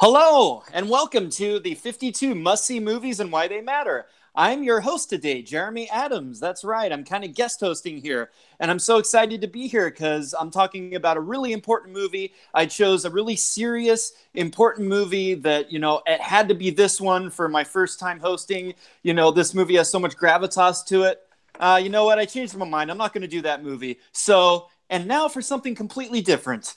Hello, and welcome to the 52 Must-See Movies and Why They Matter. I'm your host today, Jeremy Adams. That's right, I'm kind of guest hosting here, and I'm so excited to be here because I'm talking about a really important movie. I chose a really serious, important movie that, it had to be this one for my first time hosting. This movie has so much gravitas to it. You know what? I changed my mind. I'm not going to do that movie. And now for something completely different.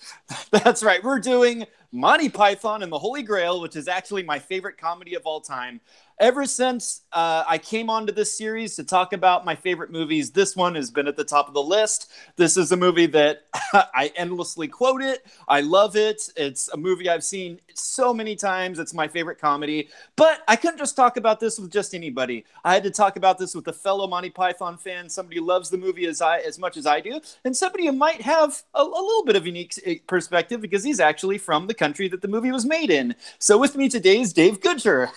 That's right, we're doing Monty Python and the Holy Grail, which is actually my favorite comedy of all time. Ever since I came onto this series to talk about my favorite movies, this one has been at the top of the list. This is a movie that I endlessly quote it. I love it. It's a movie I've seen so many times. It's my favorite comedy. But I couldn't just talk about this with just anybody. I had to talk about this with a fellow Monty Python fan, somebody who loves the movie as much as I do, and somebody who might have a little bit of unique perspective because he's actually from the country that the movie was made in. So with me today is Dave Goodger.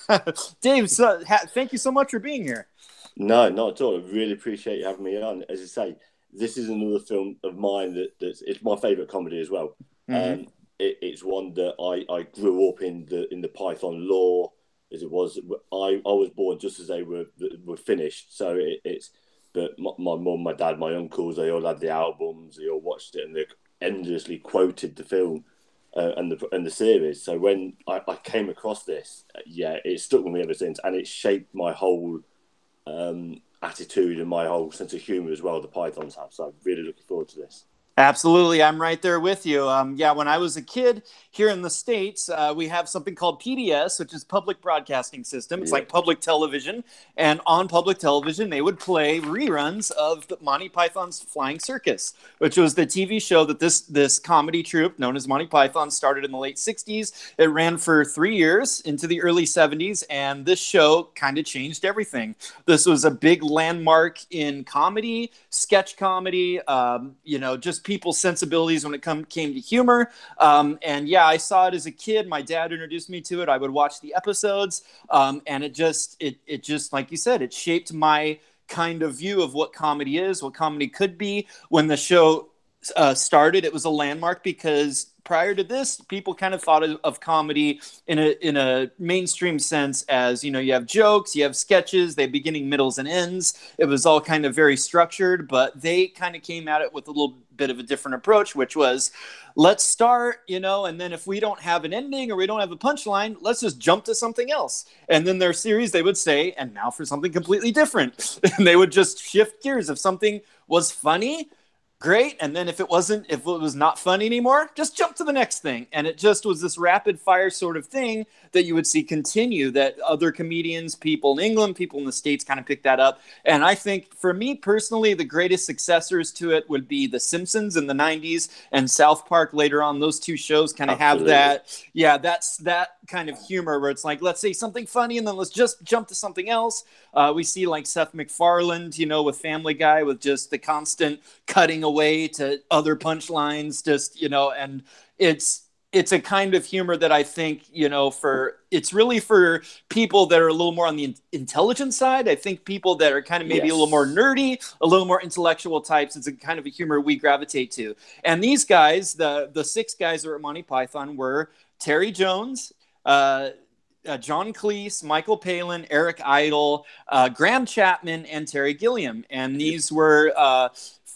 Dave, thank you so much for being here. No, not at all. I really appreciate you having me on. As I say, this is another film of mine it's my favourite comedy as well. Mm-hmm. It's one that I grew up in the Python lore, as it was. I was born just as they were finished, so But my mum, my dad, my uncles, they all had the albums. They all watched it, and they endlessly quoted the film. And the series. So when I came across this, it stuck with me ever since, and it shaped my whole attitude and my whole sense of humour as well. The Pythons have, so I'm really looking forward to this. Absolutely. I'm right there with you. When I was a kid here in the States, we have something called PBS, which is Public Broadcasting System. It's like public television. And on public television, they would play reruns of the Monty Python's Flying Circus, which was the TV show that this comedy troupe known as Monty Python started in the late 60s. It ran for 3 years into the early 70s. And this show kind of changed everything. This was a big landmark in comedy, sketch comedy, just people's sensibilities when it came to humor. I saw it as a kid. My dad introduced me to it. I would watch the episodes. And it just, like you said, it shaped my kind of view of what comedy is, what comedy could be. When the show started, it was a landmark because prior to this, people kind of thought of comedy in a mainstream sense as, you have jokes, you have sketches, they have beginning, middles, and ends. It was all kind of very structured, but they kind of came at it with a little bit of a different approach, which was, let's start, and then if we don't have an ending or we don't have a punchline, let's just jump to something else. And then their series, they would say, and now for something completely different. And they would just shift gears. If something was funny, great. And then if it was not funny anymore, just jump to the next thing. And it just was this rapid fire sort of thing that you would see continue, that other comedians, people in England, people in the States kind of picked that up. And I think for me personally, the greatest successors to it would be The Simpsons in the 90s and South Park later on. Those two shows kind of have that. Yeah, that's that kind of humor where it's like, let's say something funny and then let's just jump to something else. We see like Seth MacFarlane, with Family Guy, with just the constant cutting away to other punchlines, and it's a kind of humor that I think, it's really for people that are a little more on the intelligent side. I think people that are kind of maybe a little more nerdy, a little more intellectual types, it's a kind of a humor we gravitate to. And these guys, the six guys that were at Monty Python were Terry Jones, John Cleese, Michael Palin, Eric Idle, Graham Chapman, and Terry Gilliam. And these were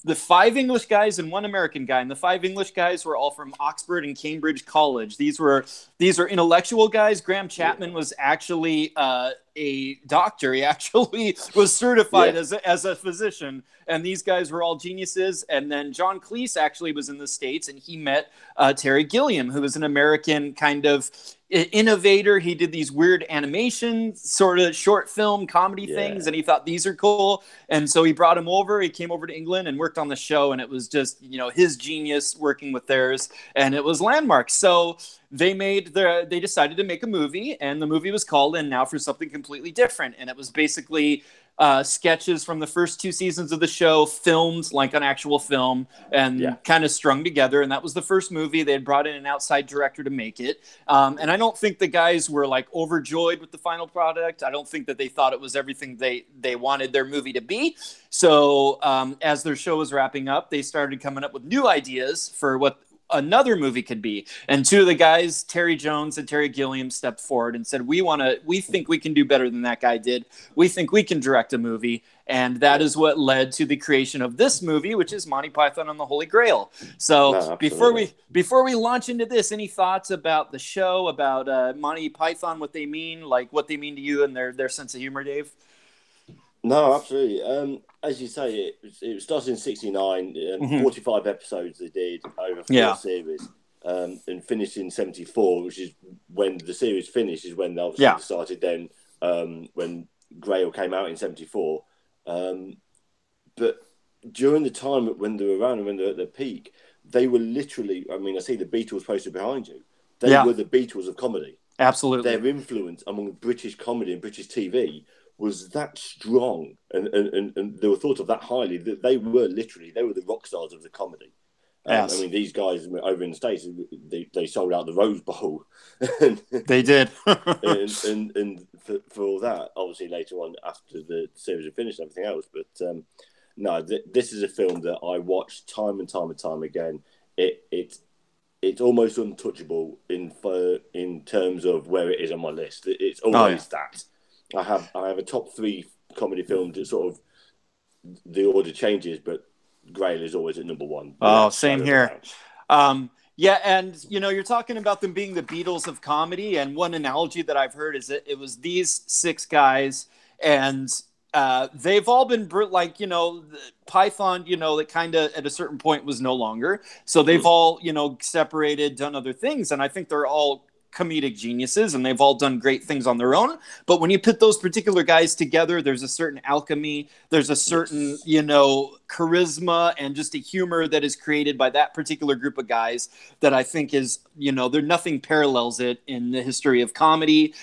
the 5 English guys and 1 American guy. And the 5 English guys were all from Oxford and Cambridge College. These are intellectual guys. Graham Chapman was actually a doctor. He actually was certified as a physician. And these guys were all geniuses. And then John Cleese actually was in the States, and he met Terry Gilliam, who was an American kind of innovator. He did these weird animation sort of short film comedy things, and he thought these are cool. And so he brought him over. He came over to England and worked on the show, and it was just, his genius working with theirs, and it was landmark. So they decided to make a movie, and the movie was called And Now for Something Completely Different. And it was basically sketches from the first 2 seasons of the show, filmed like an actual film, and kind of strung together. And that was the first movie. They had brought in an outside director to make it. And I don't think the guys were like overjoyed with the final product. I don't think that they thought it was everything they wanted their movie to be. So as their show was wrapping up, they started coming up with new ideas for what another movie could be. And two of the guys, Terry Jones and Terry Gilliam, stepped forward and said, we think we can do better than that guy did. We think we can direct a movie. And that is what led to the creation of this movie, which is Monty Python and the Holy Grail. So before we launch into this, any thoughts about the show, about Monty Python, what they mean to you and their sense of humor, Dave? No, absolutely. As you say, it started in '69. 45 episodes they did over 4 series, and finished in '74, which is when the series finished. Is when they obviously started. Then when Grail came out in '74, but during the time when they were around and when they were at their peak, they were literally. I mean, I see the Beatles poster behind you. They were the Beatles of comedy. Absolutely, their influence among British comedy and British TV was that strong, and they were thought of that highly, that they were the rock stars of the comedy. Yes. I mean, these guys over in the States, they sold out the Rose Bowl. They did. and for all that, obviously later on after the series had finished and everything else. But no, this is a film that I watched time and time again. It's almost untouchable in terms of where it is on my list. It's always that. I have a top 3 comedy films that sort of the order changes, but Grail is always at number 1. Oh, same here. Yeah, and you're talking about them being the Beatles of comedy, and one analogy that I've heard is that it was these 6 guys, and they've all been Python, that kind of at a certain point was no longer. So they've all, separated, done other things, and I think they're all comedic geniuses, and they've all done great things on their own. But when you put those particular guys together, there's a certain alchemy, there's a certain, charisma and just a humor that is created by that particular group of guys that I think is, nothing parallels it in the history of comedy,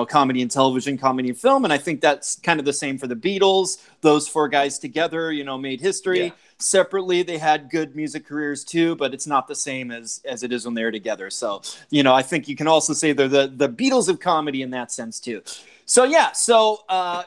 comedy and television, comedy and film. And I think that's kind of the same for the Beatles. Those 4 guys together, made history. Yeah. Separately, they had good music careers too, but it's not the same as it is when they're together. So, I think you can also say they're the Beatles of comedy in that sense too. So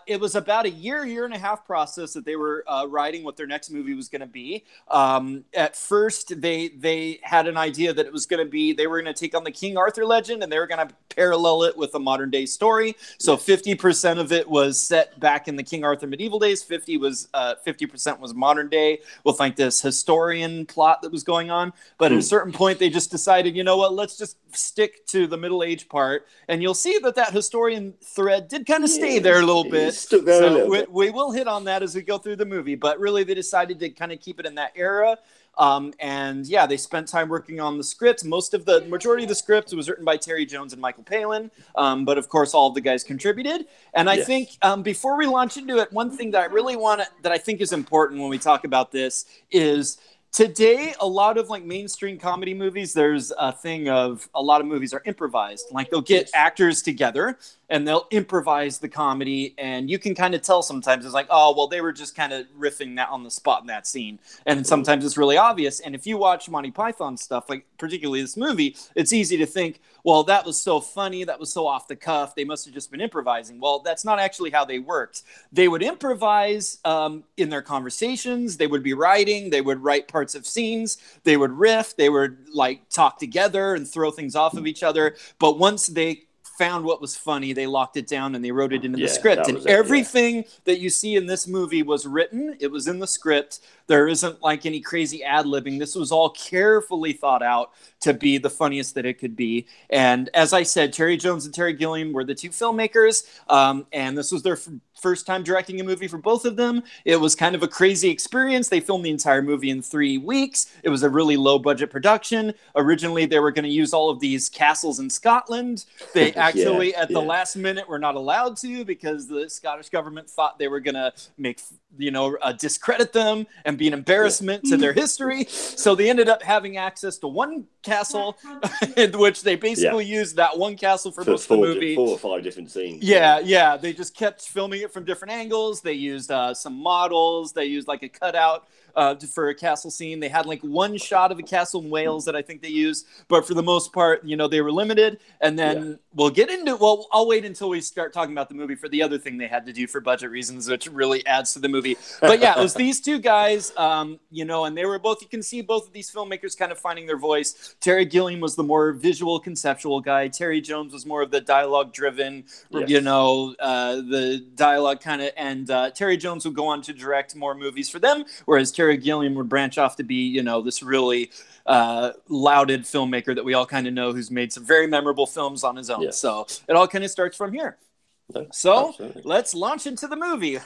it was about a year and a half process that they were writing what their next movie was going to be. At first, they had an idea that it was going to be, they were going to take on the King Arthur legend, and they were going to parallel it with a modern day story. So 50% of it was set back in the King Arthur medieval days. 50% was modern day with like this historian plot that was going on. But at a certain point, they just decided, let's just stick to the middle age part. And you'll see that historian thread did kind of stay there a little bit. So we will hit on that as we go through the movie, but really they decided to kind of keep it in that era. They spent time working on the script. Majority of the script was written by Terry Jones and Michael Palin. But of course, all of the guys contributed. And I think before we launch into it, one thing that I think is important when we talk about this is today, a lot of like mainstream comedy movies, there's a thing of a lot of movies are improvised. Like they'll get actors together and they'll improvise the comedy, and you can kind of tell sometimes it's like, oh, well, they were just kind of riffing that on the spot in that scene. And sometimes it's really obvious. And if you watch Monty Python stuff, like particularly this movie, it's easy to think, well, that was so funny, that was so off the cuff, they must have just been improvising. Well, that's not actually how they worked. They would improvise in their conversations, they would be writing, they would write parts of scenes, they would riff, they would like talk together and throw things off of each other. But once they found what was funny, they locked it down and they wrote it into the script. And everything that you see in this movie was written. It was in the script. There isn't like any crazy ad-libbing. This was all carefully thought out to be the funniest that it could be. And as I said, Terry Jones and Terry Gilliam were the 2 filmmakers. And this was their first time directing a movie for both of them. It was kind of a crazy experience. They filmed the entire movie in 3 weeks. It was a really low budget production. Originally, they were going to use all of these castles in Scotland. They actually, at the last minute, were not allowed to because the Scottish government thought they were going to make, discredit them and be an embarrassment to their history. So they ended up having access to one castle, in which they basically used that one castle for most of the movie. 4 or 5 different scenes. Yeah. They just kept filming it from different angles. They used some models. They used like a cutout for a castle scene. They had like one shot of a castle in Wales that I think they used, but for the most part, they were limited. And then we'll get into, I'll wait until we start talking about the movie for the other thing they had to do for budget reasons, which really adds to the movie. But yeah, it was these two guys, and they were both, you can see both of these filmmakers kind of finding their voice. Terry Gilliam was the more visual, conceptual guy. Terry Jones was more of the dialogue driven, the dialogue kind of, and Terry Jones would go on to direct more movies for them, whereas Terry Gilliam would branch off to be, this really lauded filmmaker that we all kind of know, who's made some very memorable films on his own. Yes. So it all kind of starts from here. So absolutely. Let's launch into the movie.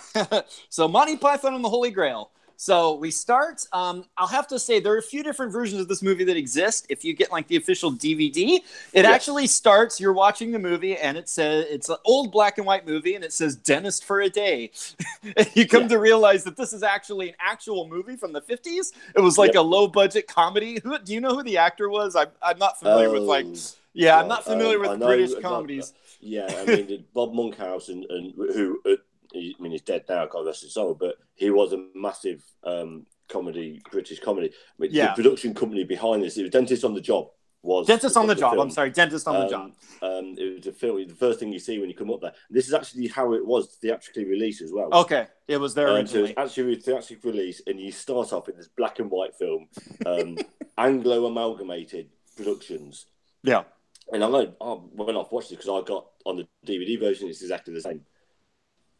So Monty Python and the Holy Grail. So we start, I'll have to say there are a few different versions of this movie that exist. If you get like the official DVD, it actually starts, you're watching the movie and it says, it's an old black and white movie and it says Dentist for a Day. And you come to realize that this is actually an actual movie from the 50s. It was like a low budget comedy. Do you know who the actor was? I'm not familiar with I'm not familiar with British comedies. I mean, Bob Monkhouse and who... he's dead now, God rest his soul, but he was a massive British comedy. The production company behind this, it was Dentist on the Job. Dentist on the Job. Film. I'm sorry, Dentist on the Job. It was a film. The first thing you see when you come up there. This is actually how it was theatrically released as well. Okay, it was there originally. So it's actually theatrically released, and you start off in this black and white film, Anglo amalgamated productions. Yeah. And I went off watched it because I got on the DVD version. It's exactly the same.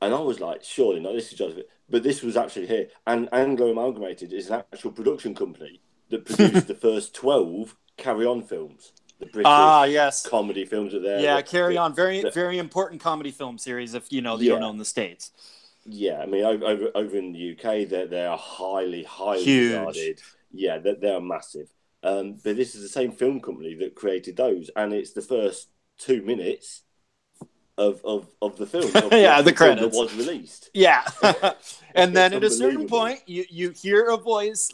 And I was like, surely not, this is just it. But this was actually here. And Anglo Amalgamated is an actual production company that produced the first 12 Carry On films. The British comedy films that they're... Yeah, Carry On. Very, very important comedy film series, if you don't know in the States. Yeah, I mean, over in the UK, they are highly huge. Regarded. Yeah, they're massive. But this is the same film company that created those. And it's the first 2 minutes... Of the film, the credits that was released. Yeah, and then at a certain point, you hear a voice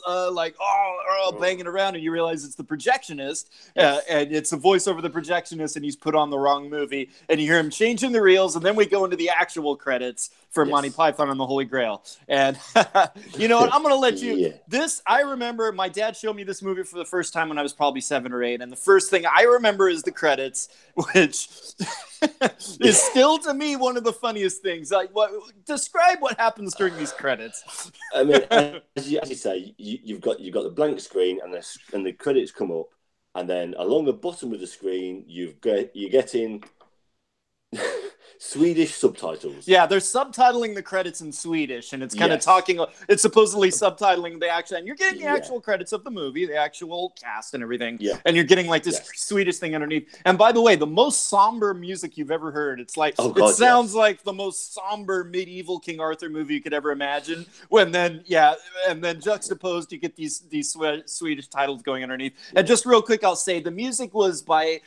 banging around, and you realize it's the projectionist, and it's a voice over the projectionist, and he's put on the wrong movie, and you hear him changing the reels, and then we go into the actual credits for Monty Python and the Holy Grail. And you know what? I'm going to let you. This I remember. My dad showed me this movie for the first time when I was probably 7 or 8, and the first thing I remember is the credits, which. Is still to me one of the funniest things. Like, describe what happens during these credits. I mean, as you say, you've got the blank screen, and the credits come up, and then along the bottom of the screen, you're getting Swedish subtitles. Yeah, they're subtitling the credits in Swedish, and it's kind of talking. It's supposedly subtitling the actual, and you're getting the actual credits of the movie, the actual cast and everything. Yeah. And you're getting like this Swedish thing underneath. And by the way, the most somber music you've ever heard. It's like it sounds like the most somber medieval King Arthur movie you could ever imagine. And then juxtaposed, you get these Swedish titles going underneath. Yeah. And just real quick, I'll say the music was by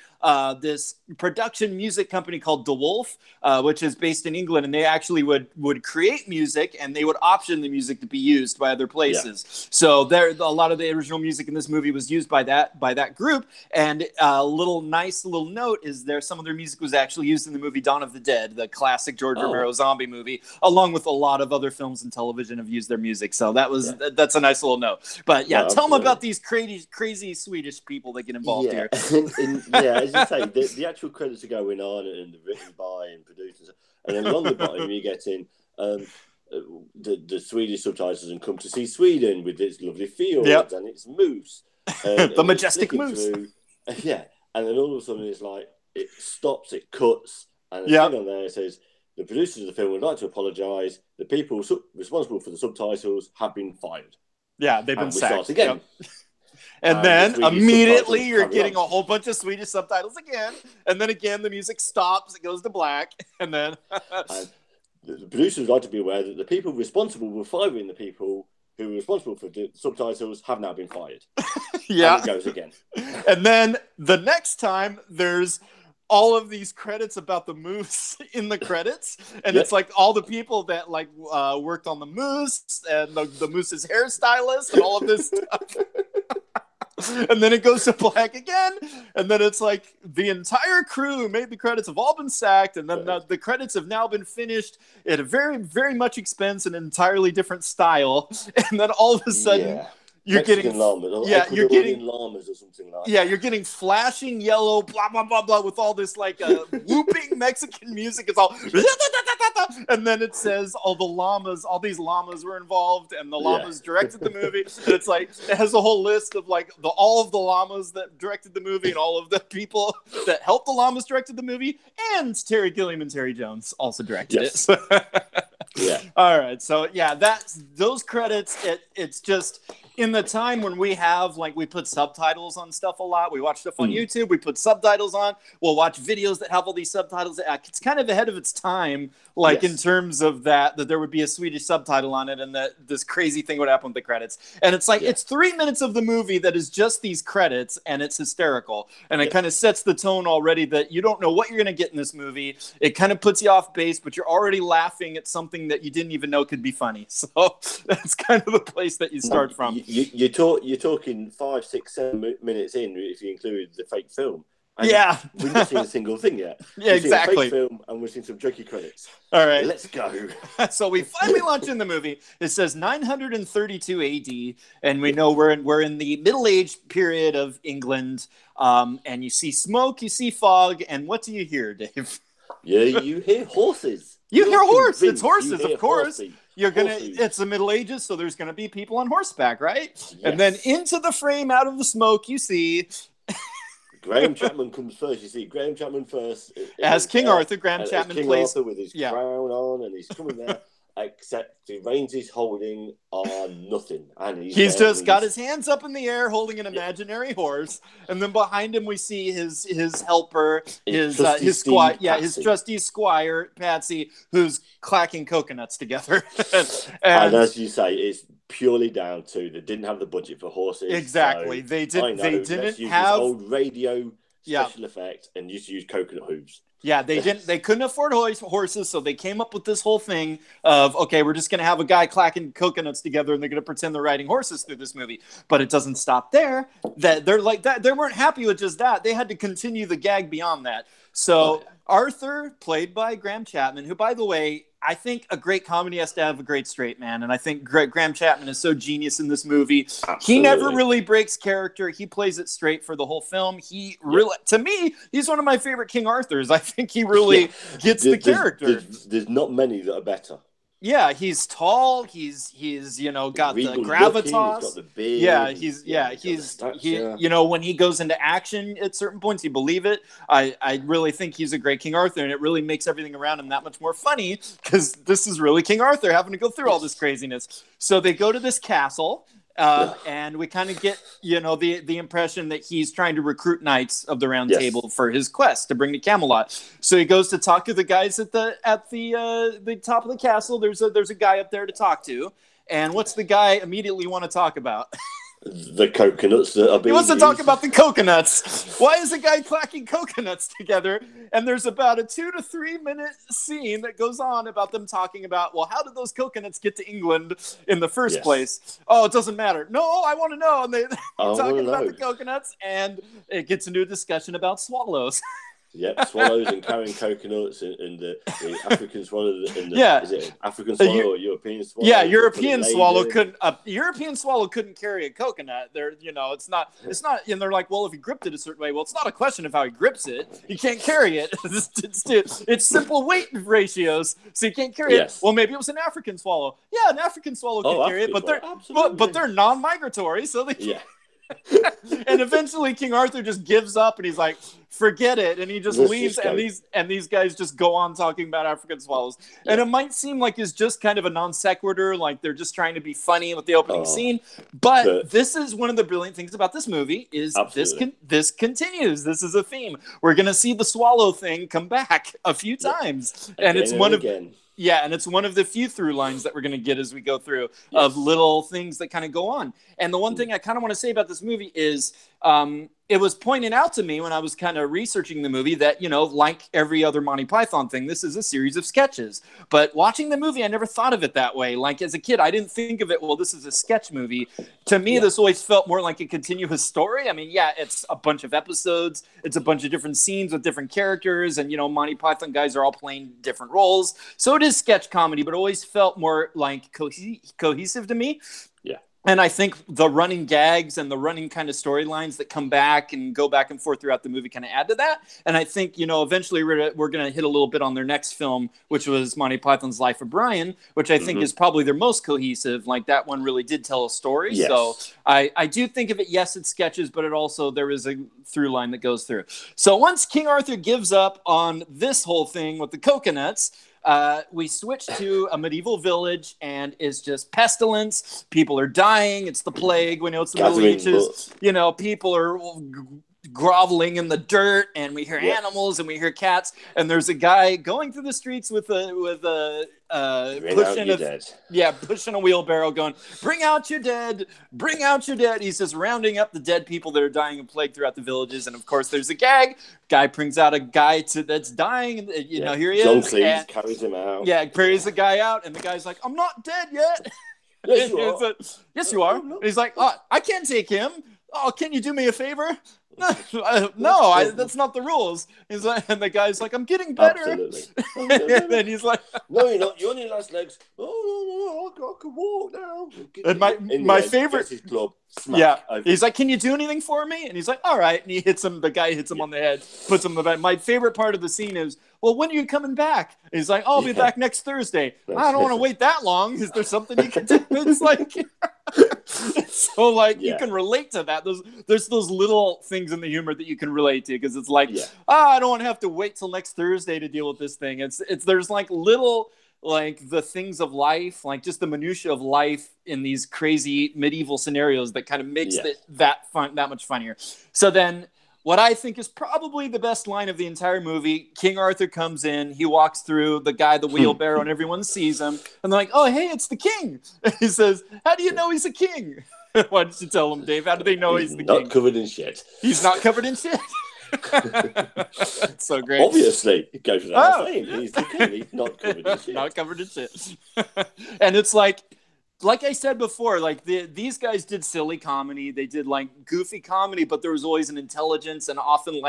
this production music company called De Wolf, which is based in England, and they actually would create music, and they would option the music to be used by other places. Yeah. So a lot of the original music in this movie was used by that group. And a nice little note is some of their music was actually used in the movie Dawn of the Dead, the classic George Romero zombie movie, along with a lot of other films and television have used their music. So that's a nice little note. But tell them about these crazy Swedish people that get involved here. As you say, the actual credits are going on and written by and produced, and then along the bottom you're getting the Swedish subtitles and Come to See Sweden with its lovely fields and its moose, the majestic moose. And then all of a sudden it's like it stops, it cuts, and the thing on there says the producers of the film would like to apologise. The people responsible for the subtitles have been fired. Yeah, they've been sacked. Start again. Yep. And then immediately you're getting a whole bunch of Swedish subtitles again. And then again, the music stops. It goes to black. And then... the producers would like to be aware that the people responsible for firing the people who were responsible for the subtitles have now been fired. And it goes again. And then the next time, there's all of these credits about the moose in the credits. And it's like all the people that worked on the moose and the moose's hairstylist and all of this stuff. And then it goes to black again, and then it's like the entire crew made the credits have all been sacked, and then the credits have now been finished at a very, very much expense and an entirely different style, and then all of a sudden you're Mexican getting llamas, you're getting llamas or something like that. You're getting flashing yellow, blah blah blah blah, with all this like whooping Mexican music. It's all, and then it says all these llamas were involved, and the llamas directed the movie. And it's like it has a whole list of like all of the llamas that directed the movie, and all of the people that helped the llamas directed the movie, and Terry Gilliam and Terry Jones also directed it. All right, so that's those credits. It's just. In the time when we have, like, we put subtitles on stuff a lot. We watch stuff on YouTube. We put subtitles on. We'll watch videos that have all these subtitles. It's kind of ahead of its time, like, in terms of that there would be a Swedish subtitle on it and that this crazy thing would happen with the credits. And it's like, it's 3 minutes of the movie that is just these credits, and it's hysterical. And it kind of sets the tone already that you don't know what you're going to get in this movie. It kind of puts you off base, but you're already laughing at something that you didn't even know could be funny. So that's kind of the place that you start from. You're talking 5, 6, 7 minutes in if you include the fake film. And we've not seen a single thing yet. We've seen a fake film, and we've seen some junkie credits. All right, let's go. So we finally launch in the movie. It says 932 AD, and we know we're in the Middle Age period of England. And you see smoke, you see fog, and what do you hear, Dave? Yeah, you hear horses. You hear horse. It's horses, of course. Horsey. It's the Middle Ages, so there's gonna be people on horseback, right? Yes. And then into the frame, out of the smoke, you see Graham Chapman comes first. You see Graham Chapman first as King Arthur. Graham Chapman plays Arthur with his crown on, and he's coming there. Except the reins he's holding are nothing, and he's just got his hands up in the air, holding an imaginary horse, and then behind him we see his helper, his trusty squire Patsy, who's clacking coconuts together. and as you say, it's purely down to they didn't have the budget for horses. Exactly, so they didn't use have this old radio special effect and just use coconut hooves. Yeah, they didn't. They couldn't afford horses, so they came up with this whole thing of, okay, we're just going to have a guy clacking coconuts together, and they're going to pretend they're riding horses through this movie. But it doesn't stop there. That they're like that. They weren't happy with just that. They had to continue the gag beyond that. So Arthur, played by Graham Chapman, who, by the way, I think a great comedy has to have a great straight man, and I think Graham Chapman is so genius in this movie. Absolutely. He never really breaks character. He plays it straight for the whole film. He really, to me, he's one of my favorite King Arthurs. I think he really gets the character. There's not many that are better. Yeah, he's tall. He's got the gravitas. Looking, he's got the beard, when he goes into action at certain points, you believe it. I really think he's a great King Arthur, and it really makes everything around him that much more funny because this is really King Arthur having to go through all this craziness. So they go to this castle. And we kind of get, the impression that he's trying to recruit knights of the Round Table for his quest to bring to Camelot. So he goes to talk to the guys at the top of the castle. There's a guy up there to talk to, and what's the guy immediately want to talk about? The coconuts that are being He wants to talk about the coconuts. Why is a guy clacking coconuts together? And there's about a 2 to 3 minute scene that goes on about them talking about, well, how did those coconuts get to England in the first place? Oh, it doesn't matter. No, I want to know. And they're talking about the coconuts, and it gets into a discussion about swallows. Yep, swallows and carrying coconuts and the African swallow is it African swallow or European swallow? Yeah, European swallow couldn't carry a coconut. It's not, and they're like, well, if he gripped it a certain way, well, it's not a question of how he grips it. He can't carry it. It's simple weight ratios, so you can't carry it. Well, maybe it was an African swallow. Yeah, an African swallow can carry it, but they're non-migratory, so they can't. And eventually King Arthur just gives up and he's like, forget it, and he just leaves, and these guys just go on talking about African swallows. And it might seem like it's just kind of a non sequitur, like they're just trying to be funny with the opening scene, but this is one of the brilliant things about this movie is this continues. This is a theme. We're gonna see the swallow thing come back a few times, and it's one of and it's one of the few through lines that we're going to get as we go through of little things that kind of go on. And the one thing I kind of want to say about this movie is it was pointed out to me when I was kind of researching the movie that, like every other Monty Python thing, this is a series of sketches. But watching the movie, I never thought of it that way. Like as a kid, I didn't think of it, well, this is a sketch movie. To me, this always felt more like a continuous story. I mean, yeah, it's a bunch of episodes. It's a bunch of different scenes with different characters. And, Monty Python guys are all playing different roles. So it is sketch comedy, but it always felt more like cohesive to me. And I think the running gags and the running kind of storylines that come back and go back and forth throughout the movie kind of add to that. And I think, eventually we're going to hit a little bit on their next film, which was Monty Python's Life of Brian, which I think is probably their most cohesive. Like that one really did tell a story. Yes. So I do think of it, yes, it's sketches, but there is a through line that goes through. So once King Arthur gives up on this whole thing with the coconuts, we switch to a medieval village, and it's just pestilence. People are dying. It's the plague. We know it's the Middle Ages. People are groveling in the dirt, and we hear animals, and we hear cats. And there's a guy going through the streets with a pushing a wheelbarrow, going, "Bring out your dead! Bring out your dead!" He's just rounding up the dead people that are dying of plague throughout the villages. And of course, there's a gag. Guy brings out a guy that's dying. Here he John is. Cleese carries him out. Yeah, carries the guy out, and the guy's like, "I'm not dead yet." Yes, you are. Yes, you are. And he's like, "Oh, I can't take him. Oh, can you do me a favor?" No, that's not the rules. He's like, and the guy's like, "I'm getting better." Absolutely. And then he's like, "No, you're not. You're on your last legs." "Oh, no, I can walk now." And my favorite, his club. He's like, "Can you do anything for me?" And he's like, "All right." And he hits him. The guy hits him on the head, puts him in the back. My favorite part of the scene is, "Well, when are you coming back?" And he's like, "I'll be back next Thursday." I don't want to wait that long. Is there something you can do? It's like, so you can relate to that. There's those little things in the humor that you can relate to, because it's like, I don't want to have to wait till next Thursday to deal with this thing. There's like little, like the things of life, like just the minutia of life in these crazy medieval scenarios that kind of makes it that much funnier. So then, what I think is probably the best line of the entire movie, King Arthur comes in, he walks through, the wheelbarrow, and everyone sees him, and they're like, "Oh, hey, it's the king." And he says, "How do you know he's a king?" Why don't you tell him, Dave? How do they know he's the king? Not covered in shit. He's not covered in shit? That's so great. Obviously, it goes without saying. He's the king. He's not covered in shit. Not covered in shit. And it's like I said before, these guys did silly comedy. They did goofy comedy, but there was always an intelligence and often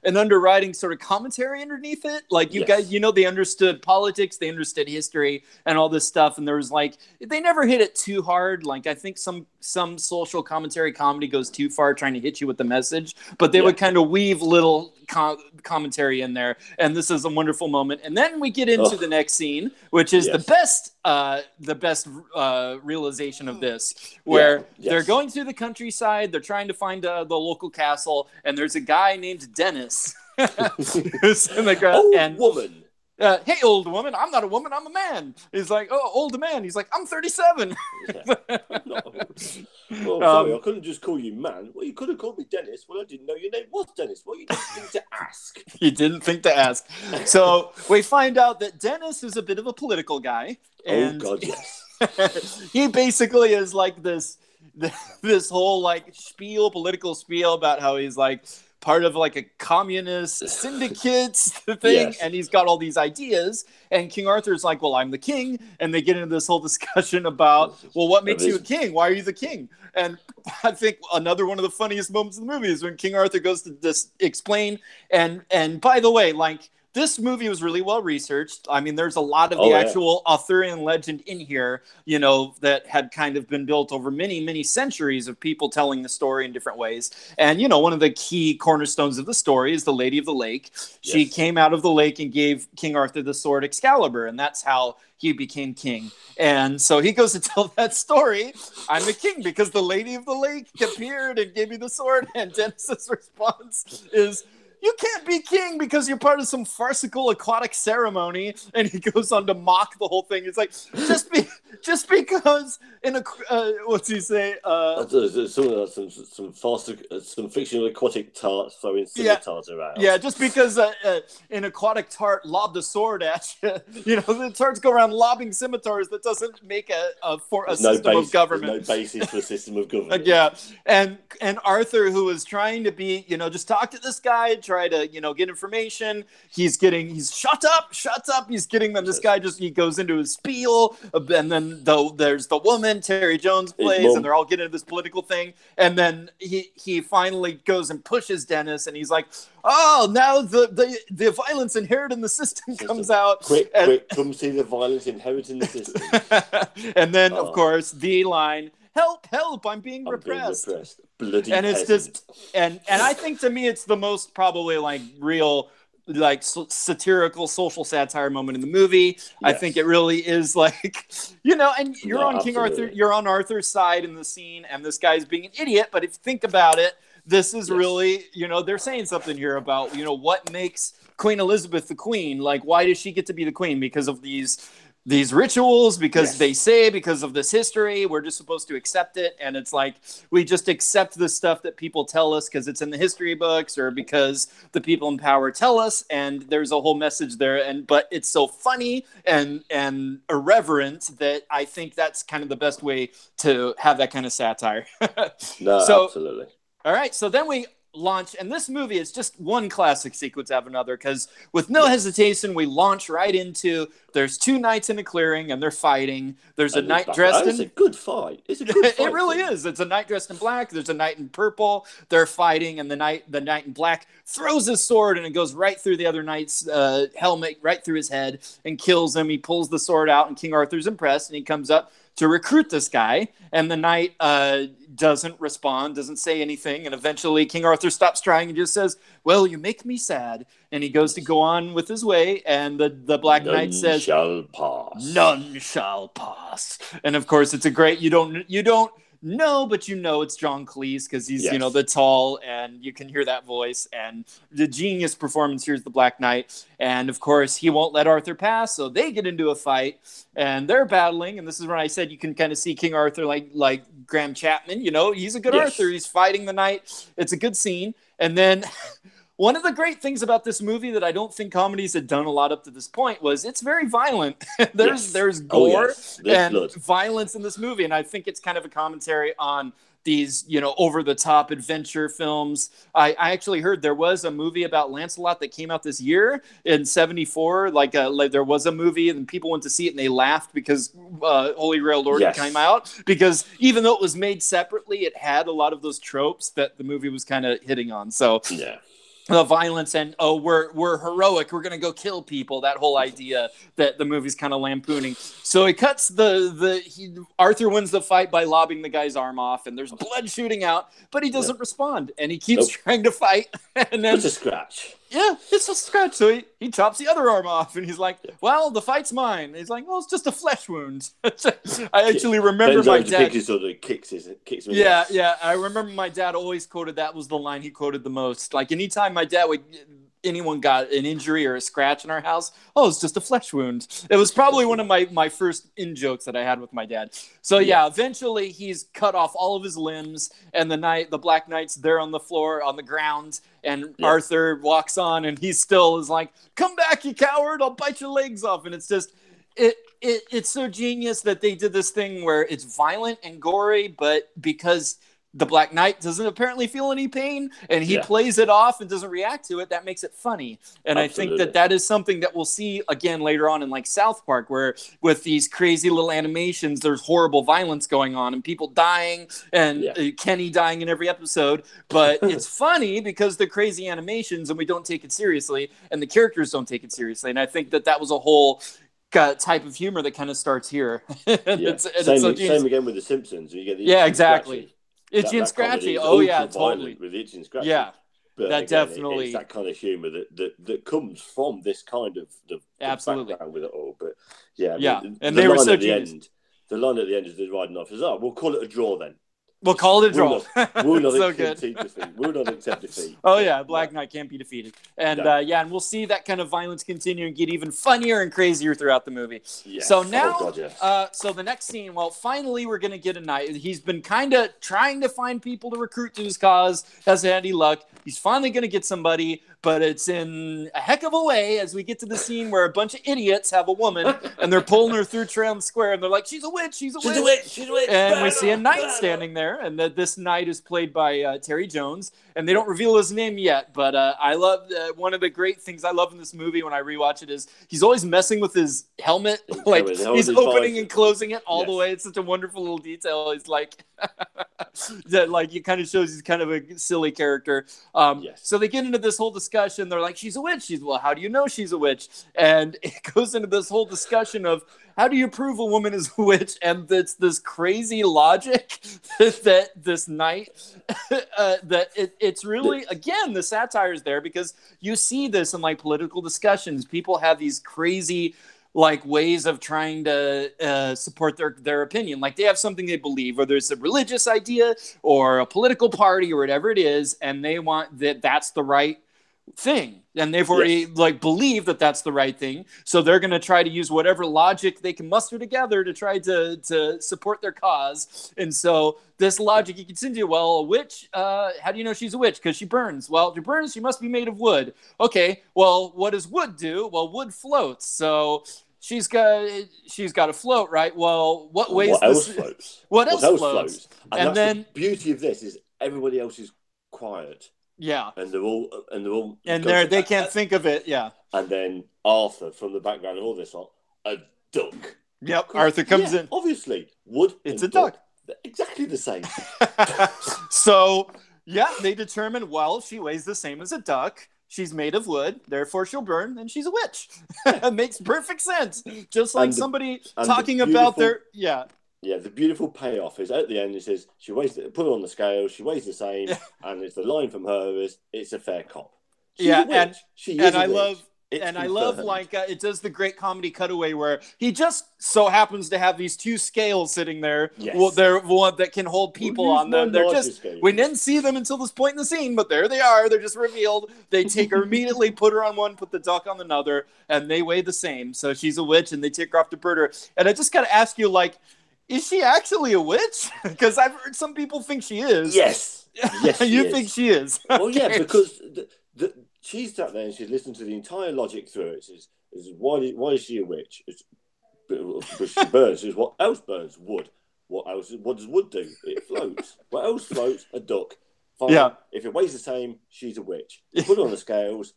an underwriting sort of commentary underneath it. Guys, they understood politics, they understood history and all this stuff. And there was they never hit it too hard. I think some social commentary comedy goes too far trying to hit you with the message, but they would kind of weave little commentary in there. And this is a wonderful moment. And then we get into the next scene, which is the best realization of this, where they're going through the countryside, they're trying to find the local castle, and there's a guy named Dennis who's in the ground. Woman. "Hey, old woman." "I'm not a woman, I'm a man." He's like, "Oh, old man." He's like, "I'm 37. Sorry, I couldn't just call you man. Well, you could have called me Dennis. Well, I didn't know your name was Dennis. Well, you didn't think to ask. He didn't think to ask. So we find out that Dennis is a bit of a political guy. And God, yes. He basically is this whole political spiel about how he's part of a communist syndicate thing, and he's got all these ideas, and King Arthur's like, "Well, I'm the king," and they get into this whole discussion about, well, what makes you a king? Why are you the king? And I think another one of the funniest moments in the movie is when King Arthur goes to just explain, and by the way, this movie was really well researched. I mean, there's a lot of the actual Arthurian legend in here, that had kind of been built over many, many centuries of people telling the story in different ways. And, one of the key cornerstones of the story is the Lady of the Lake. She came out of the lake and gave King Arthur the sword Excalibur, and that's how he became king. And so he goes to tell that story. "I'm the king because the Lady of the Lake appeared and gave me the sword." And Dennis's response is, you can't be king because you're part of some farcical aquatic ceremony. And he goes on to mock the whole thing. It's like, just because in a what's he say? Some fictional aquatic tarts throwing scimitars around. Yeah, just because an aquatic tart lobbed a sword at you, the tarts go around lobbing scimitars. That doesn't make a system of government. There's no basis for a system of government. Yeah, and Arthur, who is trying to be, just talk to this guy, try to, get information. He's shut up. He's getting them. This guy he goes into his spiel, and then there's the woman Terry Jones plays, and they're all getting into this political thing, and then he finally goes and pushes Dennis, and he's like, oh, now the violence inherent in the system comes out. Quick, come see the violence inherent in the system. And then, of course, the line, help, I'm being repressed. Bloody and peasant. It's just, and I think to me, it's the most probably real, satirical social satire moment in the movie. Yes. I think it really is and you're on King Arthur, you're on Arthur's side in the scene, and this guy's being an idiot. But if you think about it, this is really, they're saying something here about, what makes Queen Elizabeth the queen. Like, why does she get to be the queen? Because of these rituals, because because of this history, we're just supposed to accept it. And it's like, we just accept the stuff that people tell us because it's in the history books or because the people in power tell us. And there's a whole message there. But it's so funny and irreverent that I think that's kind of the best way to have that kind of satire. Absolutely. All right. So then we launch, and this movie is just one classic sequence after another, because with no hesitation, we launch right into, there's two knights in a clearing and they're fighting. There's a knight dressed in... It's a good fight. It really is. It's a knight dressed in black. There's a knight in purple. They're fighting, and the knight in black throws his sword, and it goes right through the other knight's helmet, right through his head, and kills him. He pulls the sword out, and King Arthur's impressed, and he comes up to recruit this guy, and the knight doesn't respond, doesn't say anything, and eventually King Arthur stops trying and just says, well, you make me sad, and he goes to go on with his way, and the Black Knight says, none shall pass. And of course, it's a great, you don't know, but it's John Cleese, because he's, the tall, and you can hear that voice, and the genius performance. Here's the Black Knight, and of course, he won't let Arthur pass, so they get into a fight, and they're battling, and this is when I said you can kind of see King Arthur like Graham Chapman, he's a good Arthur, he's fighting the knight, it's a good scene, and then... One of the great things about this movie that I don't think comedies had done a lot up to this point was it's very violent. There's gore and blood. Violence in this movie. And I think it's kind of a commentary on these, over-the-top adventure films. I actually heard there was a movie about Lancelot that came out this year in 1974. There was a movie and people went to see it and they laughed because Holy Grail already came out. Because even though it was made separately, it had a lot of those tropes that the movie was kind of hitting on. So yeah. The violence and we're heroic, we're gonna go kill people, that whole idea that the movie's kind of lampooning. So it cuts Arthur wins the fight by lobbing the guy's arm off, and there's blood shooting out, but he doesn't respond, and he keeps trying to fight, and then it's a scratch. Yeah, it's a scratch. So he chops the other arm off, and he's like, well, the fight's mine. And he's like, well, it's just a flesh wound. I actually remember my dad. Kicks him. Yeah. I remember my dad always quoted, that was the line he quoted the most. Like, anytime my dad anyone got an injury or a scratch in our house, it's just a flesh wound. It was probably one of my first in-jokes that I had with my dad. So eventually he's cut off all of his limbs, and the Black Knight's there on the floor, on the ground, and Arthur walks on, and he still is like, come back, you coward, I'll bite your legs off. And it's just, it's so genius that they did this thing where it's violent and gory, but because the Black Knight doesn't apparently feel any pain, and he plays it off and doesn't react to it, that makes it funny. And Absolutely. I think that is something that we'll see again later on in like South Park, where with these crazy little animations, there's horrible violence going on and people dying and Kenny dying in every episode. But it's funny because they're crazy animations and we don't take it seriously, and the characters don't take it seriously. And I think that was a whole type of humor that kind of starts here. Same again with The Simpsons. You get the exactly. Itchy and Scratchy. Totally. With Itchy and Scratchy. Yeah, but that again, definitely. It's that kind of humor that comes from this kind of the background with it all. But and they were so genius. The line at the end is the riding off is, we'll call it a draw then. We'll call it a draw. Will not So accept defeat. Will not accept defeat. Oh yeah, Black Knight can't be defeated, and and we'll see that kind of violence continue and get even funnier and crazier throughout the movie. Yes. So now, God, yes. So the next scene, well, finally we're gonna get a knight. He's been kind of trying to find people to recruit to his cause. Has handy luck. He's finally gonna get somebody, but it's in a heck of a way as we get to the scene where a bunch of idiots have a woman and they're pulling her through Town Square and they're like, "She's a witch! She's a witch! She's a witch!" And we see a knight standing there, and this knight is played by Terry Jones, and they don't reveal his name yet. But I love one of the great things I love in this movie when I rewatch it is he's always messing with his helmet, like he's opening and closing it all the way. It's such a wonderful little detail. He's like, that like it kind of shows he's kind of a silly character. So they get into this whole discussion. They're like, "She's a witch." Well, how do you know she's a witch? And it goes into this whole discussion of how do you prove a woman is a witch? And it's this crazy logic that this knight, that it's really, again, the satire is there because you see this in like political discussions. People have these crazy like ways of trying to support their opinion. Like they have something they believe, whether it's a religious idea or a political party or whatever it is, and they want that's the right thing, and they've already like believe that that's the right thing, so they're going to try to use whatever logic they can muster together to try to support their cause. And so this logic you can into, well, a witch, how do you know she's a witch? Because she burns. Well, if she burns, she must be made of wood. Okay, well, what does wood do? Well, wood floats, so she's got to float, right? Well, what else floats? What else floats? And then the beauty of this is everybody else is quiet. Yeah, and they're all they can't think of it. Yeah, and then Arthur from the background of all this, a duck. Yep, Arthur comes in. Obviously, wood. It's a duck. Exactly the same. So yeah, they determine, well, she weighs the same as a duck. She's made of wood, therefore she'll burn, and she's a witch. It makes perfect sense. Just like somebody talking about their Yeah, the beautiful payoff is at the end. It says she weighs, put her on the scale. She weighs the same, and it's the line from her is, "It's a fair cop." She's a witch. I love like it does the great comedy cutaway where he just so happens to have these two scales sitting there. Yes. Well, they're one that can hold people on them. They're just scales. We didn't see them until this point in the scene, but there they are. They're just revealed. They take her immediately, put her on one, put the duck on another, and they weigh the same. So she's a witch, and they take her off to burn her. And I just got to ask you, like, is she actually a witch? Because I've heard some people think she is. Yes. Yes, you think she is? Well, yeah, because she's sat there and she's listened to the entire logic through it. She says, why is she a witch? Because she burns. She says, what else burns? Wood. What else? What does wood do? It floats. What else floats? A duck. Fine. Yeah. If it weighs the same, she's a witch. You put it on the scales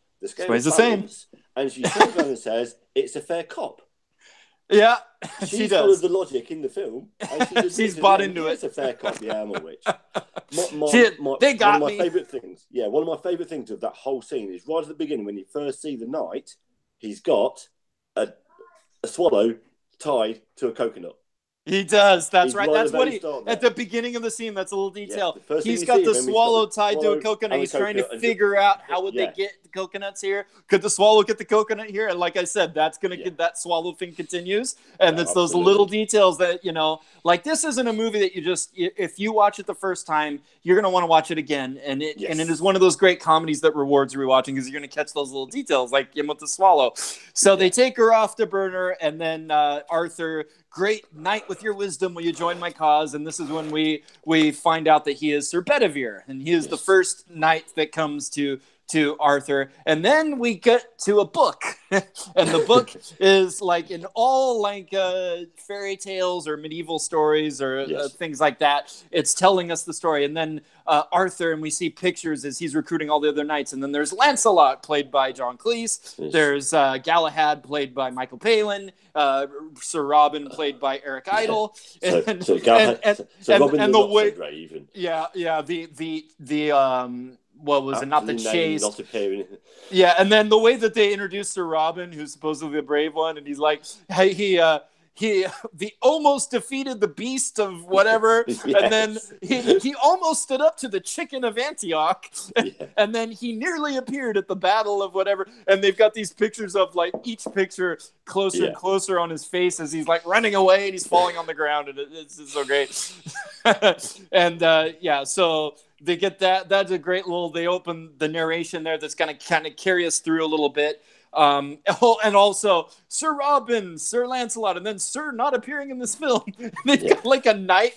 weighs the same. And she turns around and says, "It's a fair cop." Yeah, she does. The logic in the film. And she's bought into it. It's a fair cop. Yeah, I'm a witch. They got one of my me. favourite things. Yeah, one of my favourite things of that whole scene is right at the beginning when you first see the knight. He's got a swallow tied to a coconut. He does. That's right. That's what he at the beginning of the scene. That's a little detail. Yeah, he's got the swallow tied to a coconut. He's trying to figure out how would they get the coconuts here. Could the swallow get the coconut here? And like I said, that's gonna get that swallow thing continues. And it's those little details that like this isn't a movie that you just if you watch it the first time, you're gonna want to watch it again. And it is one of those great comedies that rewards rewatching because you're gonna catch those little details like him with the swallow. So they take her off to burn her, and then Arthur. Great knight with your wisdom, will you join my cause? And this is when we find out that he is Sir Bedivere, and he is the first knight that comes to Arthur. And then we get to a book, and the book is like in all like fairy tales or medieval stories or things like that. It's telling us the story, and then Arthur, and we see pictures as he's recruiting all the other knights. And then there's Lancelot, played by John Cleese. Yes. There's Galahad, played by Michael Palin. Sir Robin, played by Eric Idle. And the way, even. What was it? Not the chase. Not appearing. Yeah, and then the way that they introduced Sir Robin, who's supposedly the brave one, and he's like, the almost defeated the beast of whatever, Yes. and then he almost stood up to the chicken of Antioch, Yeah. and then he nearly appeared at the battle of whatever. And they've got these pictures of like each picture closer and closer on his face as he's like running away and he's falling on the ground, and it's just so great. And so they get that. That's a great little. They open the narration there that's going to kind of carry us through a little bit. And also Sir Robin, Sir Lancelot, and then Sir not appearing in this film. They've got like a knight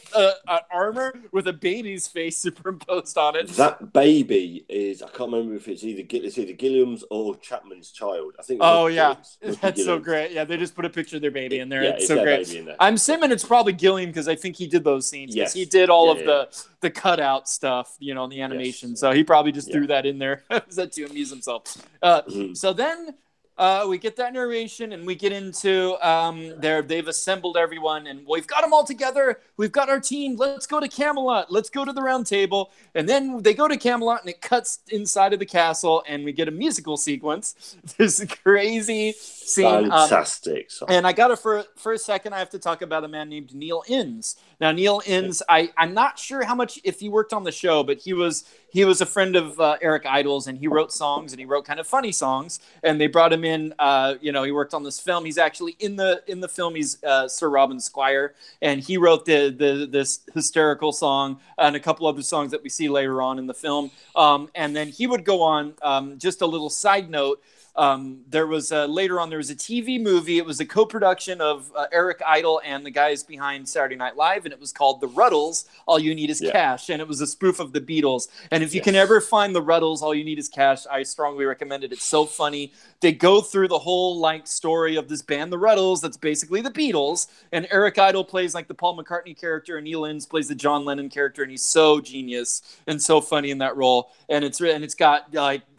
armor with a baby's face superimposed on it. That baby is, I can't remember if it's either Gilliam's or Chapman's child. I think. That's so great. Yeah, they just put a picture of their baby in there. Yeah, it's so great. Baby in there. I'm assuming it's probably Gilliam because I think he did those scenes. Yes, he did all of the cutout stuff, in the animation. Yes. So he probably just threw that in there to amuse himself. So then. We get that narration and we get into they've assembled everyone and we've got them all together. We've got our team. Let's go to Camelot. Let's go to the round table. And then they go to Camelot and it cuts inside of the castle and we get a musical sequence. There's a crazy scene. Fantastic. And I got it for a second. I have to talk about a man named Neil Innes. Now, Neil Innes, I'm not sure how much, if he worked on the show, but he was a friend of Eric Idle's and he wrote songs and he wrote kind of funny songs. And they brought him in, he worked on this film. He's actually in the film. He's Sir Robin Squire, and he wrote this hysterical song and a couple other songs that we see later on in the film. And then he would go on, just a little side note. There was later on, there was a TV movie. It was a co-production of Eric Idle and the guys behind Saturday Night Live, and it was called The Ruddles, All You Need Is Cash, and it was a spoof of the Beatles. And if you can ever find The Ruddles, All You Need Is Cash, I strongly recommend it. It's so funny. They go through the whole story of this band, The Ruddles, that's basically the Beatles, and Eric Idle plays the Paul McCartney character, and Neil Innes plays the John Lennon character, and he's so genius and so funny in that role. And it's got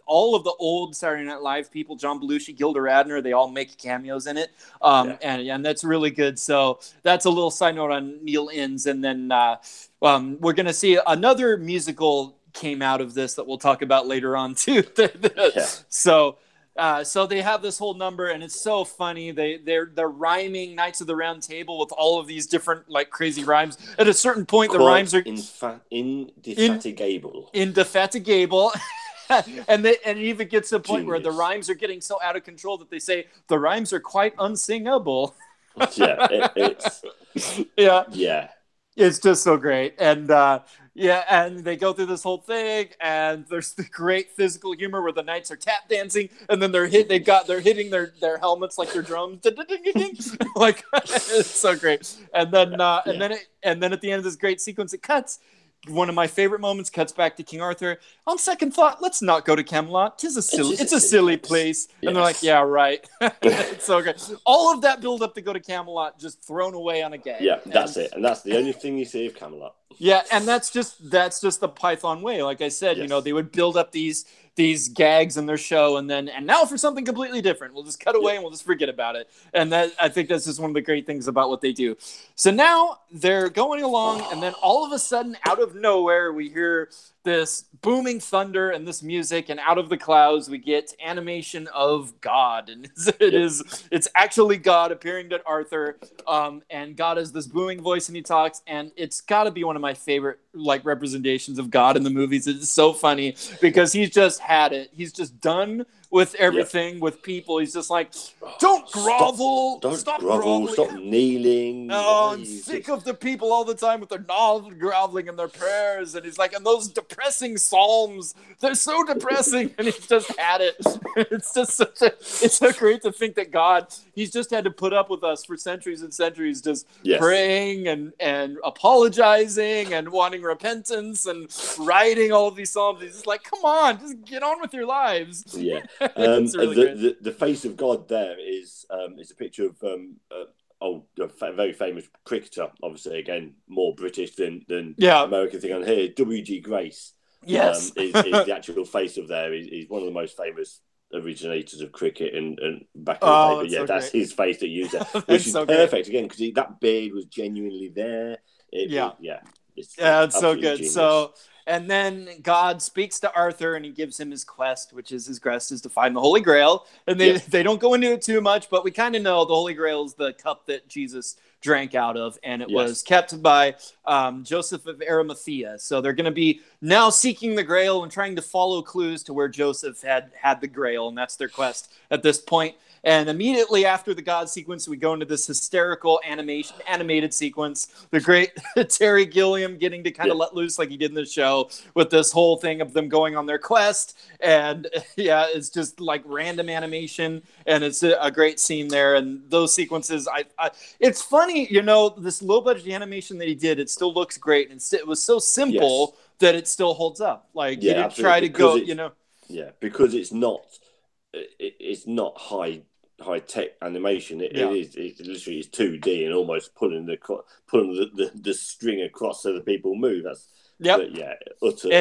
all of the old Saturday Night Live people, John Belushi, Gilda Radner, they all make cameos in it. And that's really good. So that's a little side note on Neil Innes. And then we're going to see another musical came out of this that we'll talk about later on too. So they have this whole number and it's so funny. They're rhyming Knights of the Round Table with all of these different crazy rhymes. At a certain point, the rhymes are indefatigable. Indefatigable. And it even gets to a point where the rhymes are getting so out of control that they say the rhymes are quite unsingable. It's just so great. And and they go through this whole thing, and there's the great physical humor where the knights are tap dancing, and then they're hitting their helmets like they're drums, it's so great. And then at the end of this great sequence, it cuts. One of my favorite moments cuts back to King Arthur. On second thought, let's not go to Camelot. It's a silly place. Yes. And they're like, yeah, right. It's so good. All of that build up to go to Camelot just thrown away on a gag. Yeah, that's it. And that's the only thing you see of Camelot. Yeah, and that's just the Python way. Like I said, they would build up these gags in their show, and now for something completely different. We'll just cut away and we'll just forget about it. And I think that's just one of the great things about what they do. So now they're going along, and then all of a sudden, out of nowhere, we hear this booming thunder and this music, and out of the clouds we get animation of God, and it's actually God appearing to Arthur, and God has this booming voice and he talks, and it's got to be one of my favorite representations of God in the movies. It's so funny because he's just had it. He's just done with everything, with people. He's just like, don't grovel. Stop groveling. Stop kneeling. Oh, I'm sick of the people all the time with their groveling and their prayers. And he's like, and those depressing psalms, they're so depressing. And he's just had it. It's just it's so great to think that God, he's just had to put up with us for centuries and centuries, just praying and apologizing and wanting repentance and writing all of these psalms. He's just like, come on, just get on with your lives. Yeah. Really the face of God there is a picture of a very famous cricketer, obviously again more British than American thing on here. W.G. Grace, yes, is the actual face of there. He's one of the most famous originators of cricket and back in the day. But yeah, that's his face that you used there, which is so perfect again because that beard was genuinely there. It's so good. Genius. And then God speaks to Arthur and he gives him his quest, which is his quest is to find the Holy Grail. And they don't go into it too much, but we kind of know the Holy Grail is the cup that Jesus drank out of, and it was kept by Joseph of Arimathea. So they're going to be now seeking the Grail and trying to follow clues to where Joseph had the Grail, and that's their quest at this point. And immediately after the God sequence, we go into this hysterical animated sequence. The great Terry Gilliam getting to kind of let loose like he did in the show with this whole thing of them going on their quest. And yeah, it's just like random animation. And it's a great scene there. And those sequences, it's funny, this low budget animation that he did, it still looks great. And it was so simple that it still holds up. Like he didn't try to go, Yeah, because it's not high tech animation. It's literally 2D and almost pulling the string across so that people move. Utter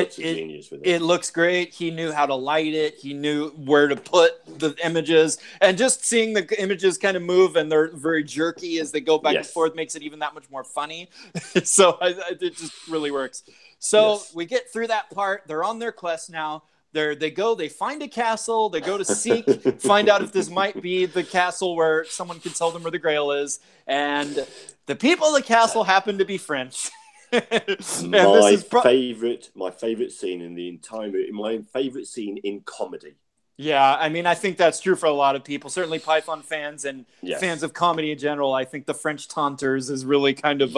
genius with it. It looks great. He knew how to light it. He knew where to put the images, and just seeing the images kind of move and they're very jerky as they go back and forth makes it even that much more funny. So it just really works. So we get through that part. They're on their quest now. They find a castle, they go to seek, find out if this might be the castle where someone can tell them where the Grail is, and the people of the castle happen to be French. My favorite scene in the entire movie, my favorite scene in comedy. Yeah, I mean, I think that's true for a lot of people. Certainly Python fans and fans of comedy in general. I think the French taunters is really kind of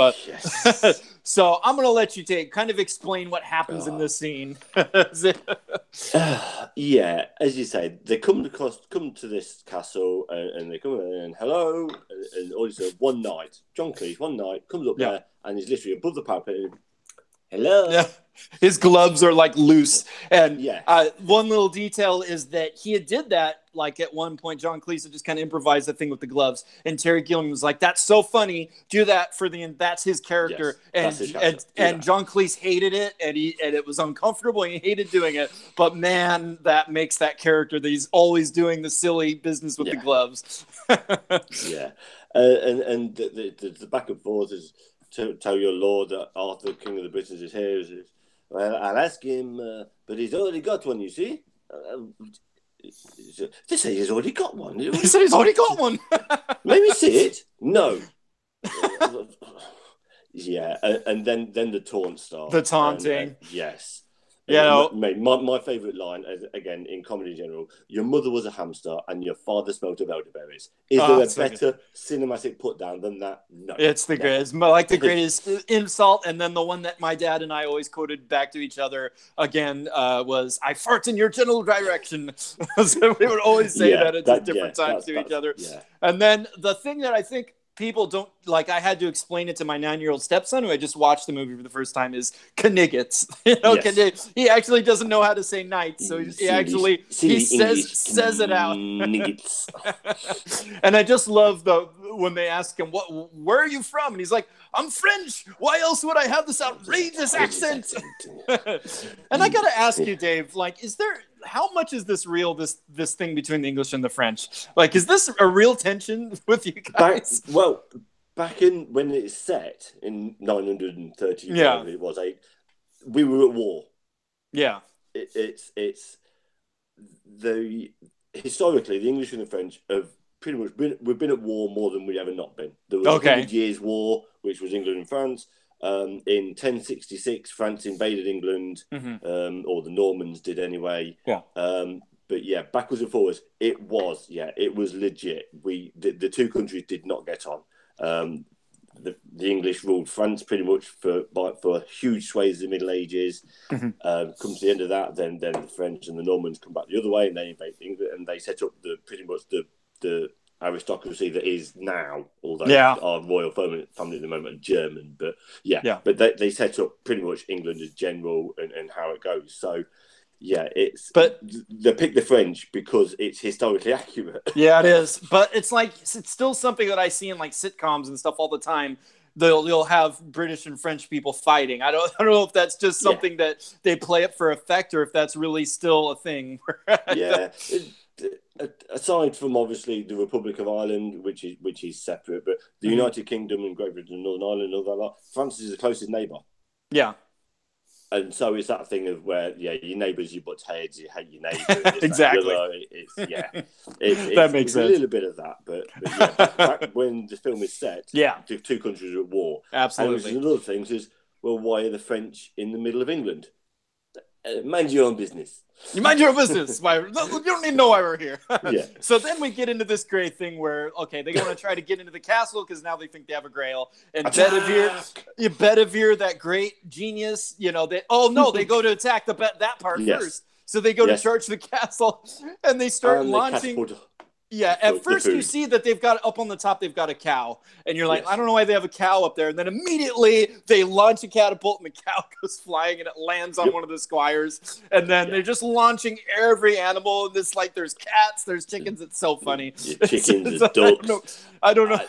So I'm going to let you kind of explain what happens in this scene. Yeah, as you say, they come to this castle and they come in and hello, and also one night, John Cleese, one night comes up there and he's literally above the parapet. Hello. Yeah. His gloves are like loose. And one little detail is that he did that like at one point. John Cleese had just kind of improvised the thing with the gloves. And Terry Gilliam was like, that's so funny. Do that that's his character. And John Cleese hated it and it was uncomfortable and he hated doing it. But man, that makes that character that he's always doing the silly business with the gloves. And the back and forth is to tell your lord that Arthur, King of the Britons, is here. Well, I'll ask him, but he's already got one, you see. They say he's already got one. They say he's already got one. Let me see it. No. And then the taunt starts. The taunting. Yes. Yeah, my favourite line, again, in comedy in general, your mother was a hamster and your father smelt of elderberries. Is there a better cinematic put down than that? No. It's the greatest. Like the greatest insult. And then the one that my dad and I always quoted back to each other again was, I fart in your general direction. So we would always say that at different times to each other. Yeah. And then the thing that I think people don't like, I had to explain it to my 9-year-old stepson who I just watched the movie for the first time, is kniggets. He actually doesn't know how to say night, so he says it out. And I just love when they ask him, where are you from? And he's like, I'm French. Why else would I have this outrageous accent? And I gotta ask you, Dave, like, how much is this real, this thing between the English and the French? Like, is this a real tension with you guys? Back in when it's set in 930, it was we were at war. Yeah, it's historically the English and the French have pretty much we've been at war more than we ever not been. There was 100 Years' War, which was England and France. In 1066, France invaded England, or the Normans did anyway. Yeah. But backwards and forwards, it was legit. The two countries did not get on. The English ruled France pretty much for huge swathes of the Middle Ages. Comes to the end of that, then the French and the Normans come back the other way, and they invade England, and they set up pretty much the aristocracy that is now, although our royal family at the moment are German, but they set up pretty much England as general and how it goes. So they pick the French because it's historically accurate. Yeah, it is. But it's still something that I see in like sitcoms and stuff all the time. You'll have British and French people fighting. I don't know if that's just something that they play up for effect or if that's really still a thing. Aside from obviously the Republic of Ireland, which is separate, but the United Kingdom and Great Britain and Northern Ireland and all that lot, France is the closest neighbour. Yeah. And so it's that thing of where, your neighbours, you butt heads, you hate your neighbour. Exactly. That makes it's sense. a little bit of that, but back when the film is set, the two countries are at war. Absolutely. And another thing is, well, why are the French in the middle of England? Mind your own business. You mind your own business. You don't need to know why we're here. Yeah. So then we get into this great thing where, okay, they want to try to get into the castle because now they think they have a grail. And Bedivere, that great genius, they go to attack that part first. So they go to charge the castle, and they start launching. At first you see that they've got up on the top, they've got a cow, and you're like, I don't know why they have a cow up there. And then immediately they launch a catapult, and the cow goes flying, and it lands on one of the squires. And then they're just launching every animal. And it's like there's cats, there's chickens. It's so funny. Chickens, ducks. I don't know.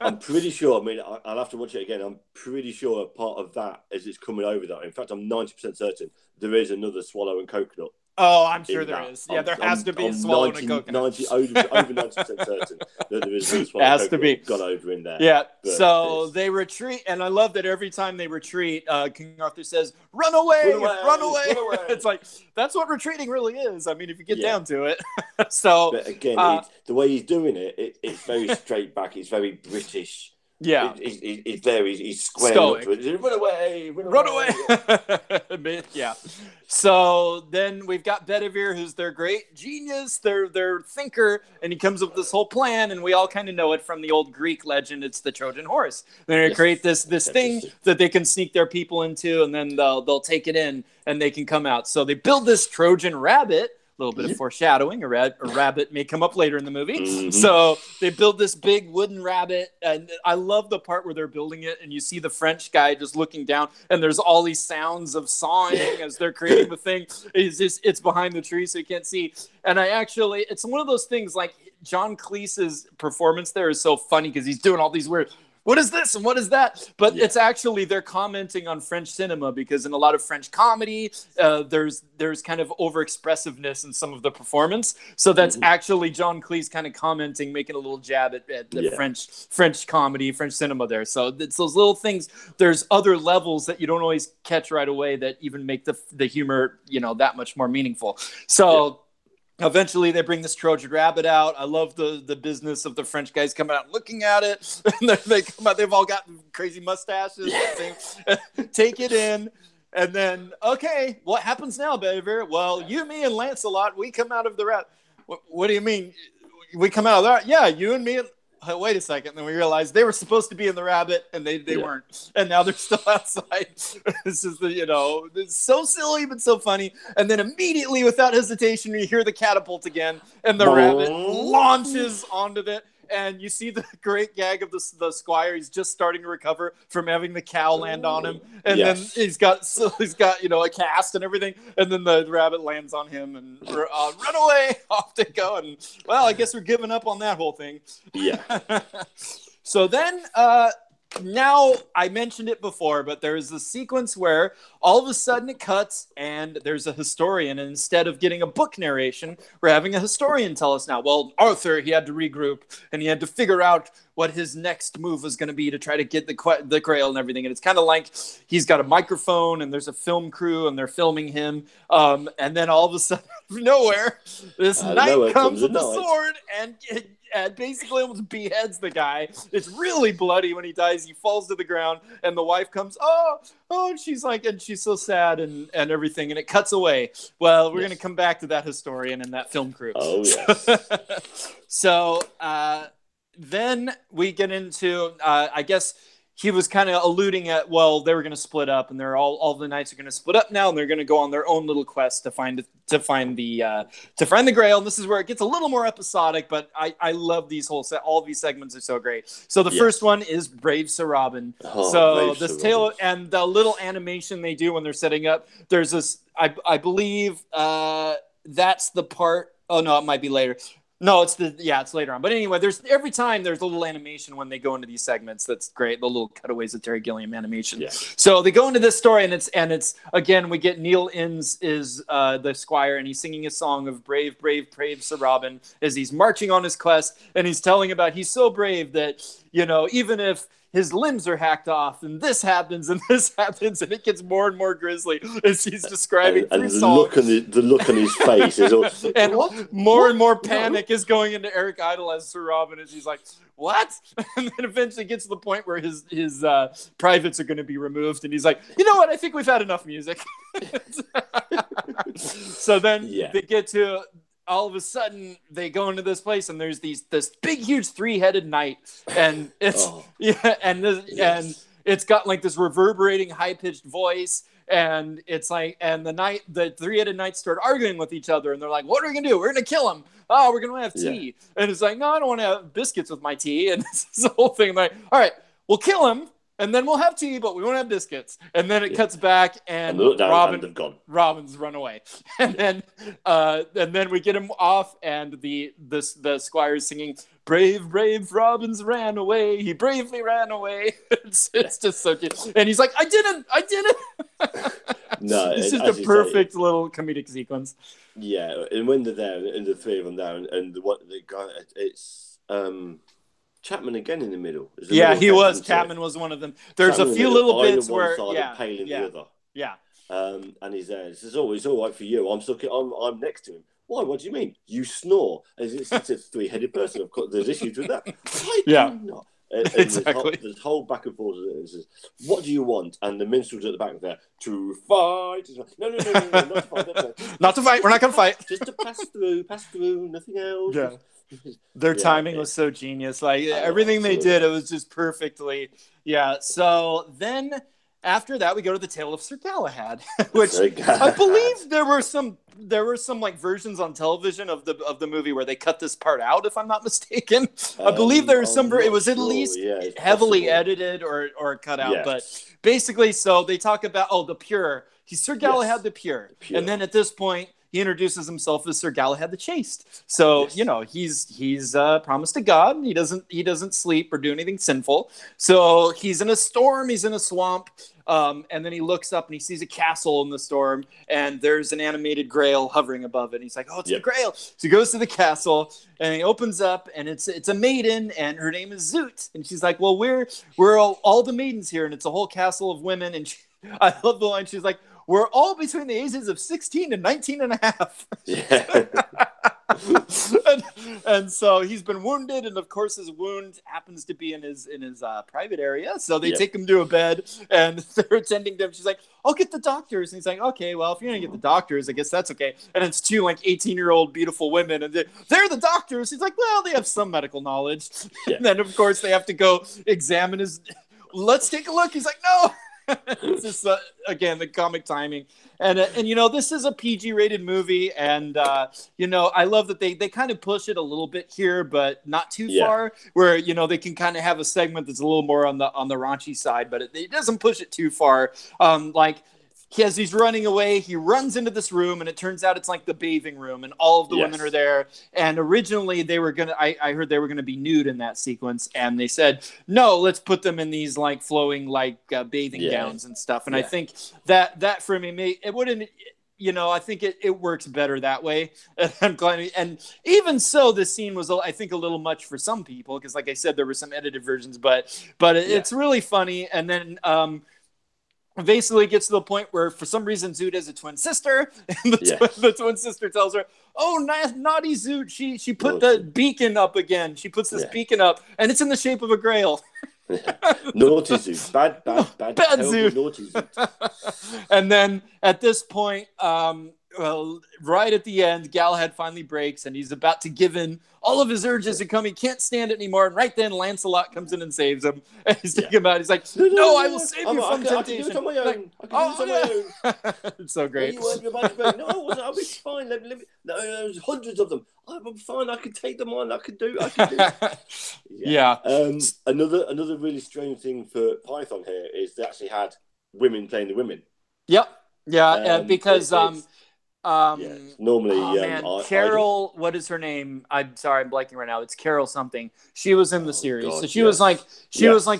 I'm pretty sure. I mean, I'll have to watch it again. I'm pretty sure a part of that as it's coming over that. In fact, I'm 90% certain there is another swallow and coconut. Oh, I'm sure there is. Yeah, there has to be a swallow and a coconut. Over 90% certain that there is a swallow and coconut gone over in there. Yeah, so they retreat, and I love that every time they retreat, King Arthur says, run away, run away. It's like, that's what retreating really is. I mean, if you get down to it. But again, the way he's doing it's very straight back. It's very British. Yeah, he's squaring up to it. Run away. Yeah. So then we've got Bedivere, who's their great genius, their thinker, and he comes up with this whole plan, and we all kind of know it from the old Greek legend. It's the Trojan Horse. They're going to create this thing that they can sneak their people into, and then they'll take it in, and they can come out. So they build this Trojan rabbit. A little bit of foreshadowing. A rabbit may come up later in the movie. Mm-hmm. So they build this big wooden rabbit, and I love the part where they're building it, and you see the French guy just looking down, and there's all these sounds of sawing as they're creating the thing. It's behind the tree, so you can't see. And it's one of those things, like John Cleese's performance there is so funny because he's doing all these weird, what is this and what is that? But it's actually, they're commenting on French cinema, because in a lot of French comedy, there's kind of overexpressiveness in some of the performance. So that's actually John Cleese kind of commenting, making a little jab at the French comedy, French cinema there. So it's those little things. There's other levels that you don't always catch right away that even make the humor, that much more meaningful. So eventually, they bring this Trojan rabbit out. I love the business of the French guys coming out and looking at it. And they come out. They've all got crazy mustaches. Take it in. And then, okay, what happens now, Bedivere? Well, you, me, and Lancelot, we come out of the rabbit. What do you mean? We come out of the rabbit? Yeah, you and me. Wait a second. Then we realized they were supposed to be in the rabbit, and they weren't. And now they're still outside. This is it's so silly but so funny. And then immediately, without hesitation, you hear the catapult again, and the rabbit launches onto it. And you see the great gag of the squire. He's just starting to recover from having the cow land on him, and then he's got a cast and everything. And then the rabbit lands on him, and run away. Off they go. And well, I guess we're giving up on that whole thing. Yeah. So then, now I mentioned it before, but there's a sequence where all of a sudden it cuts, and there's a historian. And instead of getting a book narration, we're having a historian tell us now. Well, Arthur, he had to regroup, and he had to figure out what his next move was going to be to try to get the Grail and everything. And it's kind of like he's got a microphone, and there's a film crew, and they're filming him. And then all of a sudden, out of nowhere, this knight comes with a sword and basically almost beheads the guy. It's really bloody when he dies. He falls to the ground, and the wife comes, oh, and she's like, and she's so sad and everything, and it cuts away. Well, we're going to come back to that historian and that film crew. Oh, yes. So then we get into, I guess he was kind of alluding at, well, they were going to split up, and they're all the knights are going to split up now, and they're going to go on their own little quest to find the Grail. And this is where it gets a little more episodic, but I love these all these segments are so great. So the first one is Brave Sir Robin. So this tale and the little animation they do when they're setting up. There's this, I believe that's the part. Oh no, it might be later. No, it's later on. But anyway, every time there's a little animation when they go into these segments. That's great. The little cutaways of Terry Gilliam animation. Yeah. So they go into this story, and it's again, we get Neil Innes is the squire, and he's singing a song of brave, brave, brave Sir Robin as he's marching on his quest, and he's telling about he's so brave that even if his limbs are hacked off, and this happens, and this happens, and it gets more and more grisly as he's describing and through the song. look on his face is all, and what? More and more panic is going into Eric Idle as Sir Robin, as he's like, what? And then eventually gets to the point where his privates are going to be removed, and he's like, you know what? I think we've had enough music. So then they get to, all of a sudden they go into this place, and there's this big, huge 3-headed knight, and it's and it's got like this reverberating, high-pitched voice. And it's like, and the 3-headed knights start arguing with each other, and they're like, what are we gonna do? We're gonna kill him. Oh, we're gonna have tea. And it's like, no, I don't want to have biscuits with my tea. And it's the whole thing, like, all right, we'll kill him, and then we'll have tea, but we won't have biscuits. And then it cuts back, and Robin's run away. And then we get him off, and the squire is singing, brave, brave Robin's ran away. He bravely ran away. It's just so cute. And he's like, I didn't. No, it's just a perfect little comedic sequence. Yeah, and when they're there, and the three of them there, and the guy, it's Chapman again in the middle. He was. Chapman was one of them. There's a few little bits where Palin the other. Yeah. And he's there. He says, "Oh, it's all right for you. I'm next to him." Why? What do you mean? You snore. It's a 3-headed person. Of course, there's issues with that. I do not. And exactly. There's whole back and forth. It says, "What do you want?" And the minstrel's at the back there to fight. No, not to fight. Not to fight. We're not going to fight. Just to pass through, nothing else. Yeah. Their timing was so genius. Like everything they did, it was just perfectly. Yeah. So then after that, we go to the Tale of Sir Galahad, which I believe there were some like versions on television of the movie where they cut this part out, if I'm not mistaken. I believe there was some. It was at least heavily edited or cut out. Yes. But basically, so they talk about the Pure. He's Sir Galahad the Pure, and then at this point, he introduces himself as Sir Galahad the Chaste. So he's promised to God. He doesn't sleep or do anything sinful. So he's in a storm. He's in a swamp. And then he looks up and he sees a castle in the storm, and there's an animated grail hovering above it. And he's like, "Oh, it's the grail!" So he goes to the castle and he opens up, and it's a maiden, and her name is Zoot. And she's like, "Well, we're all the maidens here, and it's a whole castle of women." And I love the line. She's like, "We're all between the ages of 16 and 19 and a half." Yeah. and so he's been wounded, and of course his wound happens to be in his private area. So they take him to a bed, and they're attending to him. She's like, "I'll get the doctors." And he's like, "Okay, well, if you're gonna get the doctors, I guess that's okay." And it's two like 18-year-old beautiful women, and they're the doctors. He's like, "Well, they have some medical knowledge." And then of course they have to go examine his. Let's take a look. He's like, "No." It's just again the comic timing, and this is a PG rated movie, and I love that they kind of push it a little bit here, but not too far, where they can kind of have a segment that's a little more on the raunchy side, but it doesn't push it too far. As he's running away, he runs into this room, and it turns out it's like the bathing room, and all of the women are there. And originally they were I heard they were gonna be nude in that sequence, and they said, "No, let's put them in these like flowing like bathing gowns and stuff." And I think that for me it wouldn't. I think it works better that way. And I'm glad. And even so, this scene was, I think, a little much for some people, because, like I said, there were some edited versions, but it's really funny. And then. Basically gets to the point where for some reason Zoot has a twin sister, and the twin sister tells her, "Oh, naughty Zoot, she put the beacon up again. She puts this beacon up, and it's in the shape of a grail." Naughty Zoot, bad Zoot. Naughty Zoot. And then at this point, right at the end, Galahad finally breaks, and he's about to give in. All of his urges are coming. He can't stand it anymore. And right then, Lancelot comes in and saves him. And he's taking him out. He's like, "No, I will save you from temptation." I can do it on my own. I can do it on my own. It's so great. You weren't your magic. No, I wasn't. I'll be fine. Let me. No, there's hundreds of them. I'm fine. I can take them on. I can do it. Yeah. Another really strange thing for Python here is they actually had women playing the women. Yep. Yeah, because normally Carol, what is her name? I'm sorry, I'm blanking right now. It's Carol something. She was in the series. God, so she was like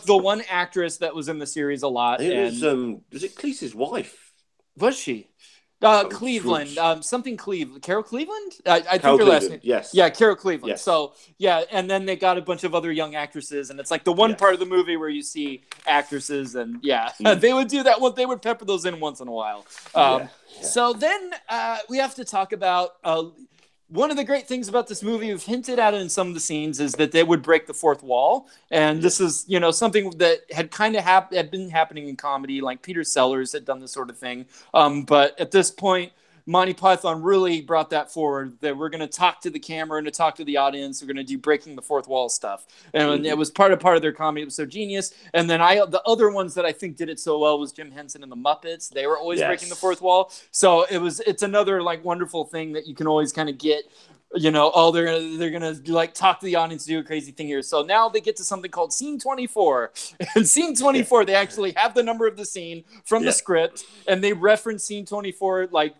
the one actress that was in the series a lot. Was it Cleese's wife? Was she? Cleveland, something Cleveland. Carol Cleveland? I Carol think her last Cleveland, name. yes. Yeah, Carol Cleveland. Yes. So, yeah, and then they got a bunch of other young actresses, and it's like the one part of the movie where you see actresses, and they would do that. They would pepper those in once in a while. So then we have to talk about one of the great things about this movie, we've hinted at it in some of the scenes, is that they would break the fourth wall. And this is, something that had kind of had been happening in comedy. Like Peter Sellers had done this sort of thing. But at this point, Monty Python really brought that forward, that we're going to talk to the camera and to talk to the audience. We're going to do breaking the fourth wall stuff. And it was part of their comedy. It was so genius. And then the other ones that I think did it so well was Jim Henson and the Muppets. They were always breaking the fourth wall. So it's another like wonderful thing that you can always kind of get, they're gonna like talk to the audience, do a crazy thing here. So now they get to something called scene 24. And scene 24, they actually have the number of the scene from the script, and they reference scene 24 like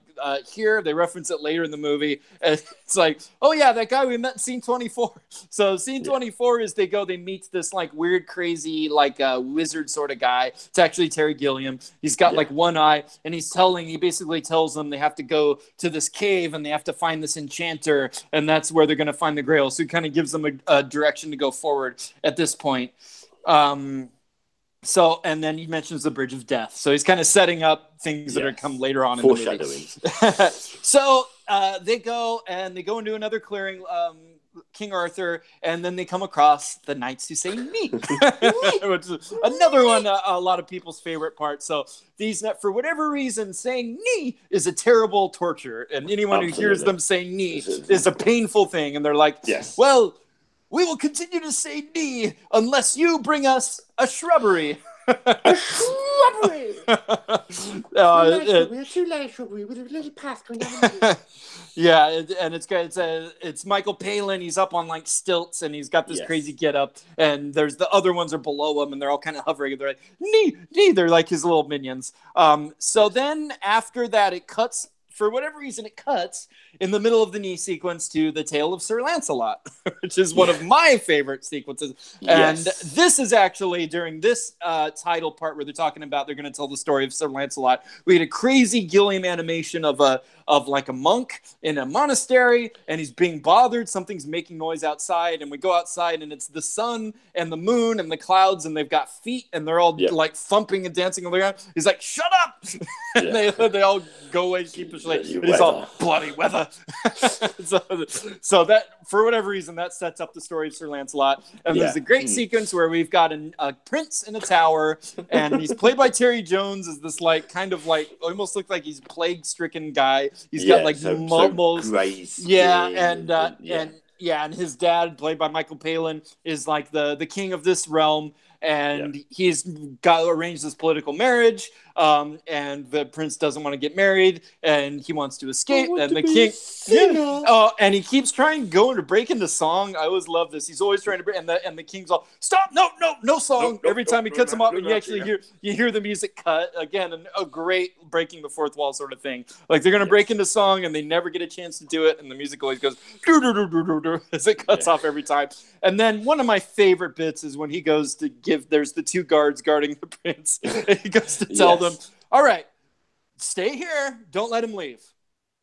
here. They reference it later in the movie. And it's like, oh yeah, that guy we met in scene 24. So scene 24 is they meet this like weird, crazy, like wizard sort of guy. It's actually Terry Gilliam. He's got like one eye, and he basically tells them they have to go to this cave and they have to find this enchanter, and that's where they're going to find the Grail. So he kind of gives them a direction to go forward at this point. So, and then he mentions the Bridge of Death. So he's kind of setting up things that are come later on in the movie. So they go into another clearing, King Arthur, and then they come across the knights who say "Nee," which is another one, a lot of people's favorite part. So these, for whatever reason, saying "Nee" is a terrible torture, and anyone who hears them saying "Nee" is a painful thing. And they're like, well, we will continue to say "Nee" unless you bring us a shrubbery. A shrubbery! We're too late shrubbery with a little path going down. And it's Michael Palin. He's up on like stilts, and he's got this crazy getup. And there's the other ones are below him, and they're all kind of hovering. And they're like, "Nee, nee." They're like his little minions. So then after that, it cuts. For whatever reason, it cuts in the middle of the knee sequence to the Tale of Sir Lancelot, which is one of my favorite sequences. And this is actually during this title part where they're talking about they're going to tell the story of Sir Lancelot. We had a crazy Gilliam animation of like a monk in a monastery, and he's being bothered. Something's making noise outside, and we go outside, and it's the sun and the moon and the clouds, and they've got feet, and they're all like thumping and dancing on the ground. He's like, "Shut up!" And they all go away sheepishly. It's all bloody weather. so that, for whatever reason, that sets up the story of Sir Lancelot. And there's a great sequence where we've got a prince in a tower, and he's played by Terry Jones as this like kind of like almost looked like he's plague-stricken guy. He's got like mumbles. And his dad, played by Michael Palin, is like the king of this realm. And he's got arranged this political marriage, and the prince doesn't want to get married, and he wants to escape. And the king, and he keeps trying to break into song. I always love this. He's always trying to break, and the king's all, "Stop! No song!" Every time he cuts him off, and you actually hear the music cut again, and a great breaking the fourth wall sort of thing. Like they're gonna break into song, and they never get a chance to do it, and the music always goes do do do do do do as it cuts off every time. And then one of my favorite bits is when he goes to there's the two guards guarding the prince, and he goes to tell them, "All right, stay here. Don't let him leave."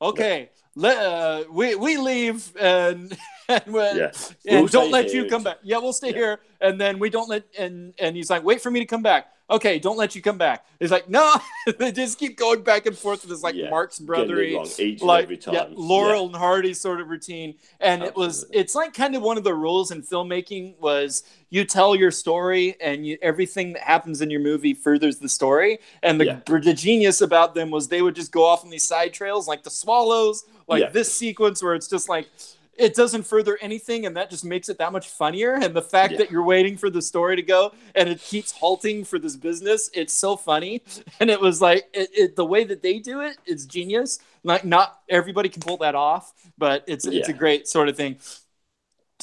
Okay, we leave, and don't let you come back. Yeah, we'll stay here, and then we don't let. And he's like, "Wait for me to come back." Okay, don't let you come back. He's like, "No." They just keep going back and forth with this like Marx Brothery, like every time. Laurel and Hardy sort of routine. And it's like kind of one of the rules in filmmaking was you tell your story, and everything that happens in your movie furthers the story. And the genius about them was they would just go off on these side trails, like the Swallows, like this sequence where it's just like, it doesn't further anything, and that just makes it that much funnier. And the fact that you're waiting for the story to go, and it keeps halting for this business, it's so funny. And it was like the way that they do it is genius. Like not everybody can pull that off, but it's a great sort of thing.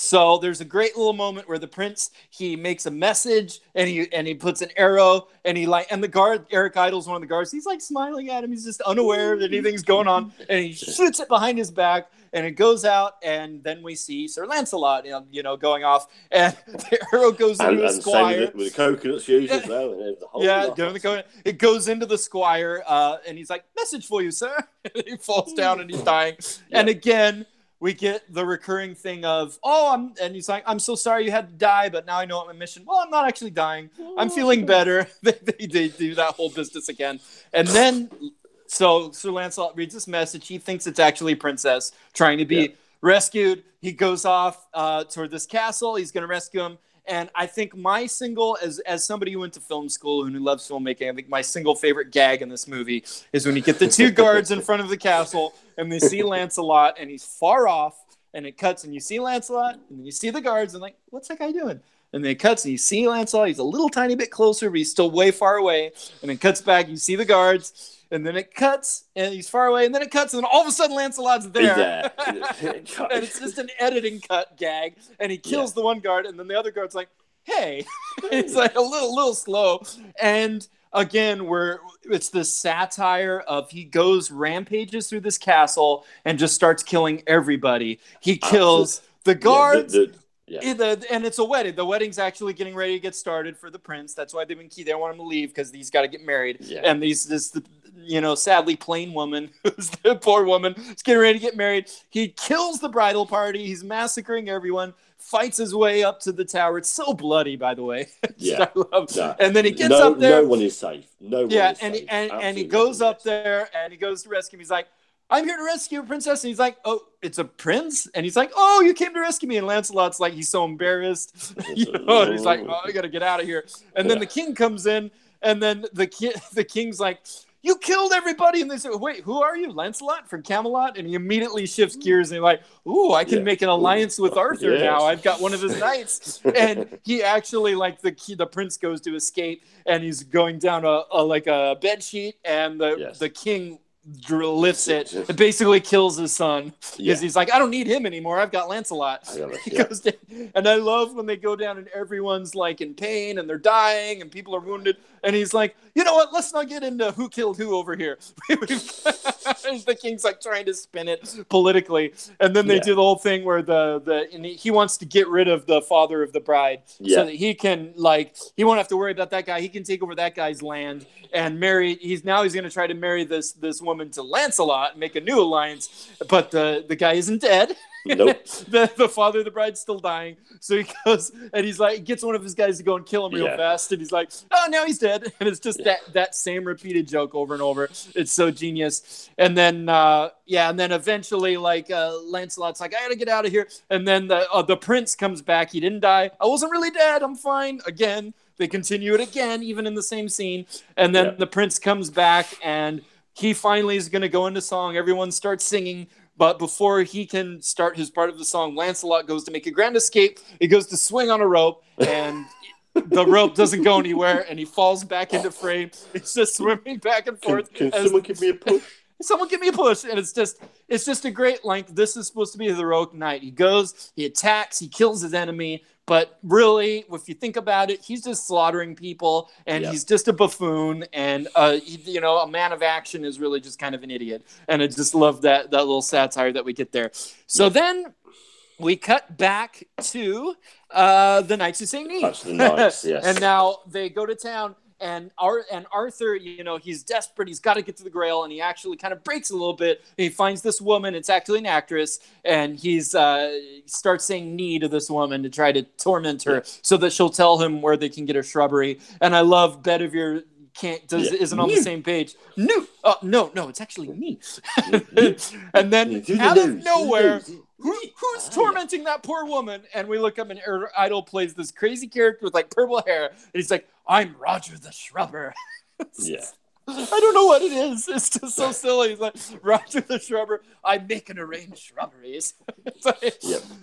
So there's a great little moment where the prince, he makes a message and he puts an arrow and and the guard, Eric Idle's one of the guards, he's like smiling at him. He's just unaware that anything's going on, and he shoots it behind his back and it goes out, and then we see Sir Lancelot, going off, and the arrow goes into a squire. With the coconut shoes as well. And the whole it goes into the squire, and he's like, "Message for you, sir." He falls down and he's dying. Yeah. And again, we get the recurring thing of, and he's like, "I'm so sorry you had to die, but now I know what my mission." Well, I'm not actually dying. I'm feeling better. They do that whole business again. And then, so Sir Lancelot reads this message. He thinks it's actually a princess trying to be rescued. He goes off toward this castle. He's going to rescue him. And I think my single, as somebody who went to film school and who loves filmmaking, I think my single favorite gag in this movie is when you get the two guards in front of the castle and they see Lancelot and he's far off, and it cuts and you see Lancelot and then you see the guards and like, what's that guy doing? And then it cuts and you see Lancelot. He's a little tiny bit closer, but he's still way far away. And then it cuts back. You see the guards. And then it cuts, and he's far away, and then it cuts, and then all of a sudden Lancelot's there. And it's just an editing cut gag, and he kills the one guard, and then the other guard's like, "Hey." It's like a little slow. And again, it's this satire of he goes rampages through this castle and just starts killing everybody. He kills the guards. And it's a wedding. The wedding's actually getting ready to get started for the prince. That's why they don't want him to leave, because he's got to get married. Yeah. And sadly plain woman, who's the poor woman, is getting ready to get married. He kills the bridal party. He's massacring everyone. Fights his way up to the tower. It's so bloody, by the way. Yeah. And then he gets up there. No one is safe. No one is safe. And he goes up there and he goes to rescue him. He's like, "I'm here to rescue a princess." And he's like, "Oh, it's a prince?" And he's like, "Oh, you came to rescue me." And Lancelot's like, he's so embarrassed. And he's like, "Oh, I got to get out of here." And then the king comes in, and then the king's like, "You killed everybody." And they say, "Wait, who are you? Lancelot from Camelot?" And he immediately shifts gears and he's like, "Ooh, I can make an alliance with Arthur now. I've got one of his knights." And he actually, like, the prince goes to escape, and he's going down a bed sheet, and the king lifts it and basically kills his son, because he's like, "I don't need him anymore. I've got Lancelot." He goes down, and I love when they go down and everyone's like in pain and they're dying and people are wounded, and he's like, "You know what? Let's not get into who killed who over here." The king's like trying to spin it politically, and then they do the whole thing where he wants to get rid of the father of the bride so that he can, like, he won't have to worry about that guy. He can take over that guy's land and marry. He's going to try to marry this woman to Lancelot and make a new alliance, but the guy isn't dead. Nope. the father of the bride's still dying, so he goes and he's like, gets one of his guys to go and kill him real fast, and he's like, "Oh, now he's dead." And it's just that same repeated joke over and over. It's so genius. And then eventually, like, Lancelot's like, "I gotta get out of here." And then the prince comes back. He didn't die. "I wasn't really dead. I'm fine." Again, they continue it again, even in the same scene. And then the prince comes back, and he finally is going to go into song. Everyone starts singing. But before he can start his part of the song, Lancelot goes to make a grand escape. He goes to swing on a rope, and the rope doesn't go anywhere, and he falls back into frame. He's just swimming back and forth. Can someone give me a push? Someone give me a push. And it's just a great, like, this is supposed to be the heroic knight. He goes, he attacks, he kills his enemy. But really, if you think about it, he's just slaughtering people, and he's just a buffoon, and a man of action is really just kind of an idiot. And I just love that little satire that we get there. So then we cut back to the Knights of St. Denis. That's the Knights, yes. And now they go to town. And Arthur, he's desperate. He's got to get to the Grail, and he actually kind of breaks a little bit. He finds this woman. It's actually an actress, and he starts saying "knee" to this woman to try to torment her, so that she'll tell him where they can get a shrubbery. And I love Bedivere isn't on the same page. No, it's actually me. And then out of nowhere, who's tormenting that poor woman? And we look up, and Idol plays this crazy character with like purple hair, and he's like, "I'm Roger the Shrubber." I don't know what it is. It's just so silly. He's like, "Roger the Shrubber, I make and arrange shrubberies."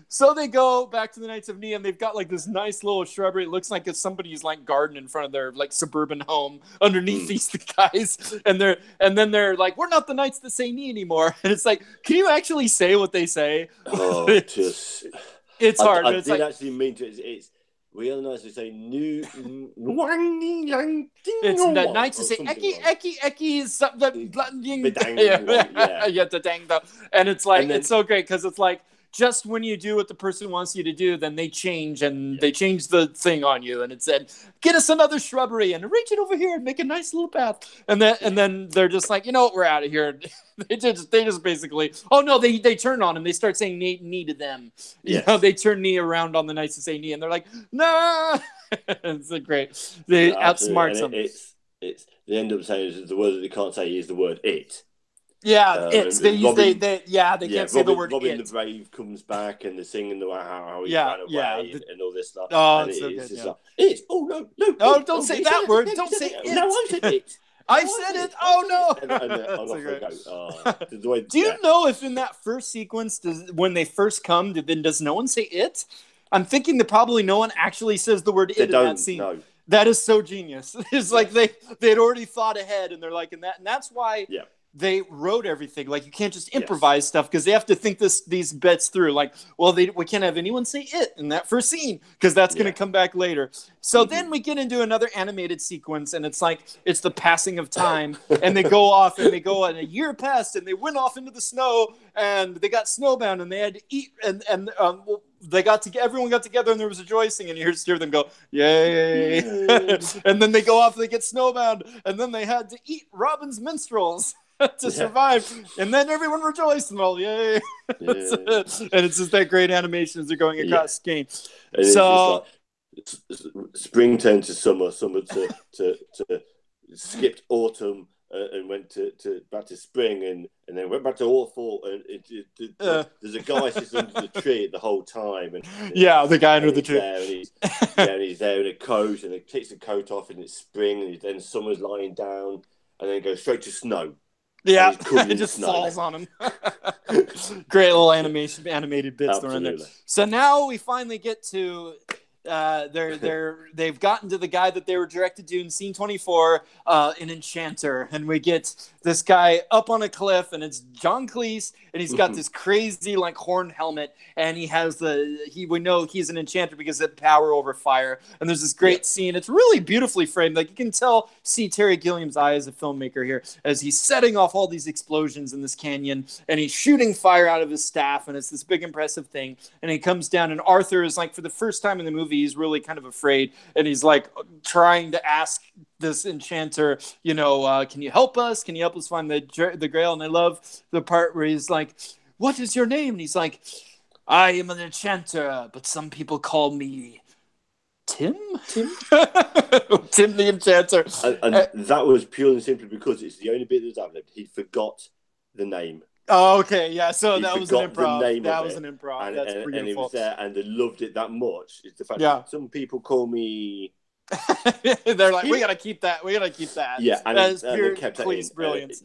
So they go back to the Knights of Ni, and they've got like this nice little shrubbery. It looks like it's somebody's like garden in front of their like suburban home underneath these guys. And then they're like, "We're not the Knights that say Ni anymore." And it's like, can you actually say what they say? Oh, just It's hard. I But it's did like actually mean to. It's we are nice to say new. it's nice to say eki is something. Yeah. And it's like then, it's so great because it's like just when you do what the person wants you to do, then they change and they change the thing on you, and it said, "Get us another shrubbery and arrange it over here and make a nice little path." And then they're just like, you know what, we're out of here. They just basically, oh no, they turn on him. They start saying knee to them. You know, they turn knee around on the nice to say knee, and they're like, no. It's a great. They outsmart them. It's they end up saying the word that they can't say is the word it. Yeah, it's they can't say the word Robin it. the Brave comes back and they're singing how he ran away and all this stuff. Oh, and it's so good. Like, it's no. Oh, don't say that word. Don't say it. No, I said it. I said it. Oh no! And off they go. Do you know if in that first sequence, when they first come, then does no one say it? I'm thinking that probably no one actually says the word it in that scene. No. That is so genius. It's like they'd already thought ahead, and they're like, and that's why. Yeah. They wrote everything. Like, you can't just improvise stuff because they have to think these bets through. Like, well, we can't have anyone say it in that first scene because that's going to come back later. So then we get into another animated sequence, and it's like it's the passing of time, and they go off and a year passed, and they went off into the snow, and they got snowbound, and they had to eat, and everyone got together, and there was rejoicing, and you hear them go, yay! And then they go off, and they get snowbound, and then they had to eat Robin's minstrels to survive, and then everyone rejoiced and all, yay! And it's just that great animation as they're going across the game. And so it's like, spring turned to summer to skipped autumn and went to back to spring and then went back to fall. And there's a guy sitting under the tree the whole time. And the guy under the tree. And he's there in a coat, and he takes the coat off, and it's spring, and then summer's lying down, and then goes straight to snow. Yeah, it just falls on him. Great little animated bits thrown in there. So now we finally get to they've gotten to the guy that they were directed to in scene 24, an enchanter, and we get this guy up on a cliff, and it's John Cleese, and he's got this crazy like horn helmet, and he has we know he's an enchanter because of power over fire, and there's this great scene. It's really beautifully framed. Like, you can see Terry Gilliam's eye as a filmmaker here as he's setting off all these explosions in this canyon, and he's shooting fire out of his staff, and it's this big impressive thing, and he comes down, and Arthur is like, for the first time in the movie, he's really kind of afraid, and he's like trying to ask this enchanter, can you help us? Can you help us find the Grail? And I love the part where he's like, what is your name? And he's like, I am an enchanter, but some people call me Tim? Tim the Enchanter. And that was purely and simply because it's the only bit that was happening. He forgot the name. Oh, okay, yeah. So that was an improv. That's beautiful. And he was there, and they loved it that much. It's the fact that some people call me. They're like, we gotta keep that. Yeah, and that is pure Cleese brilliance.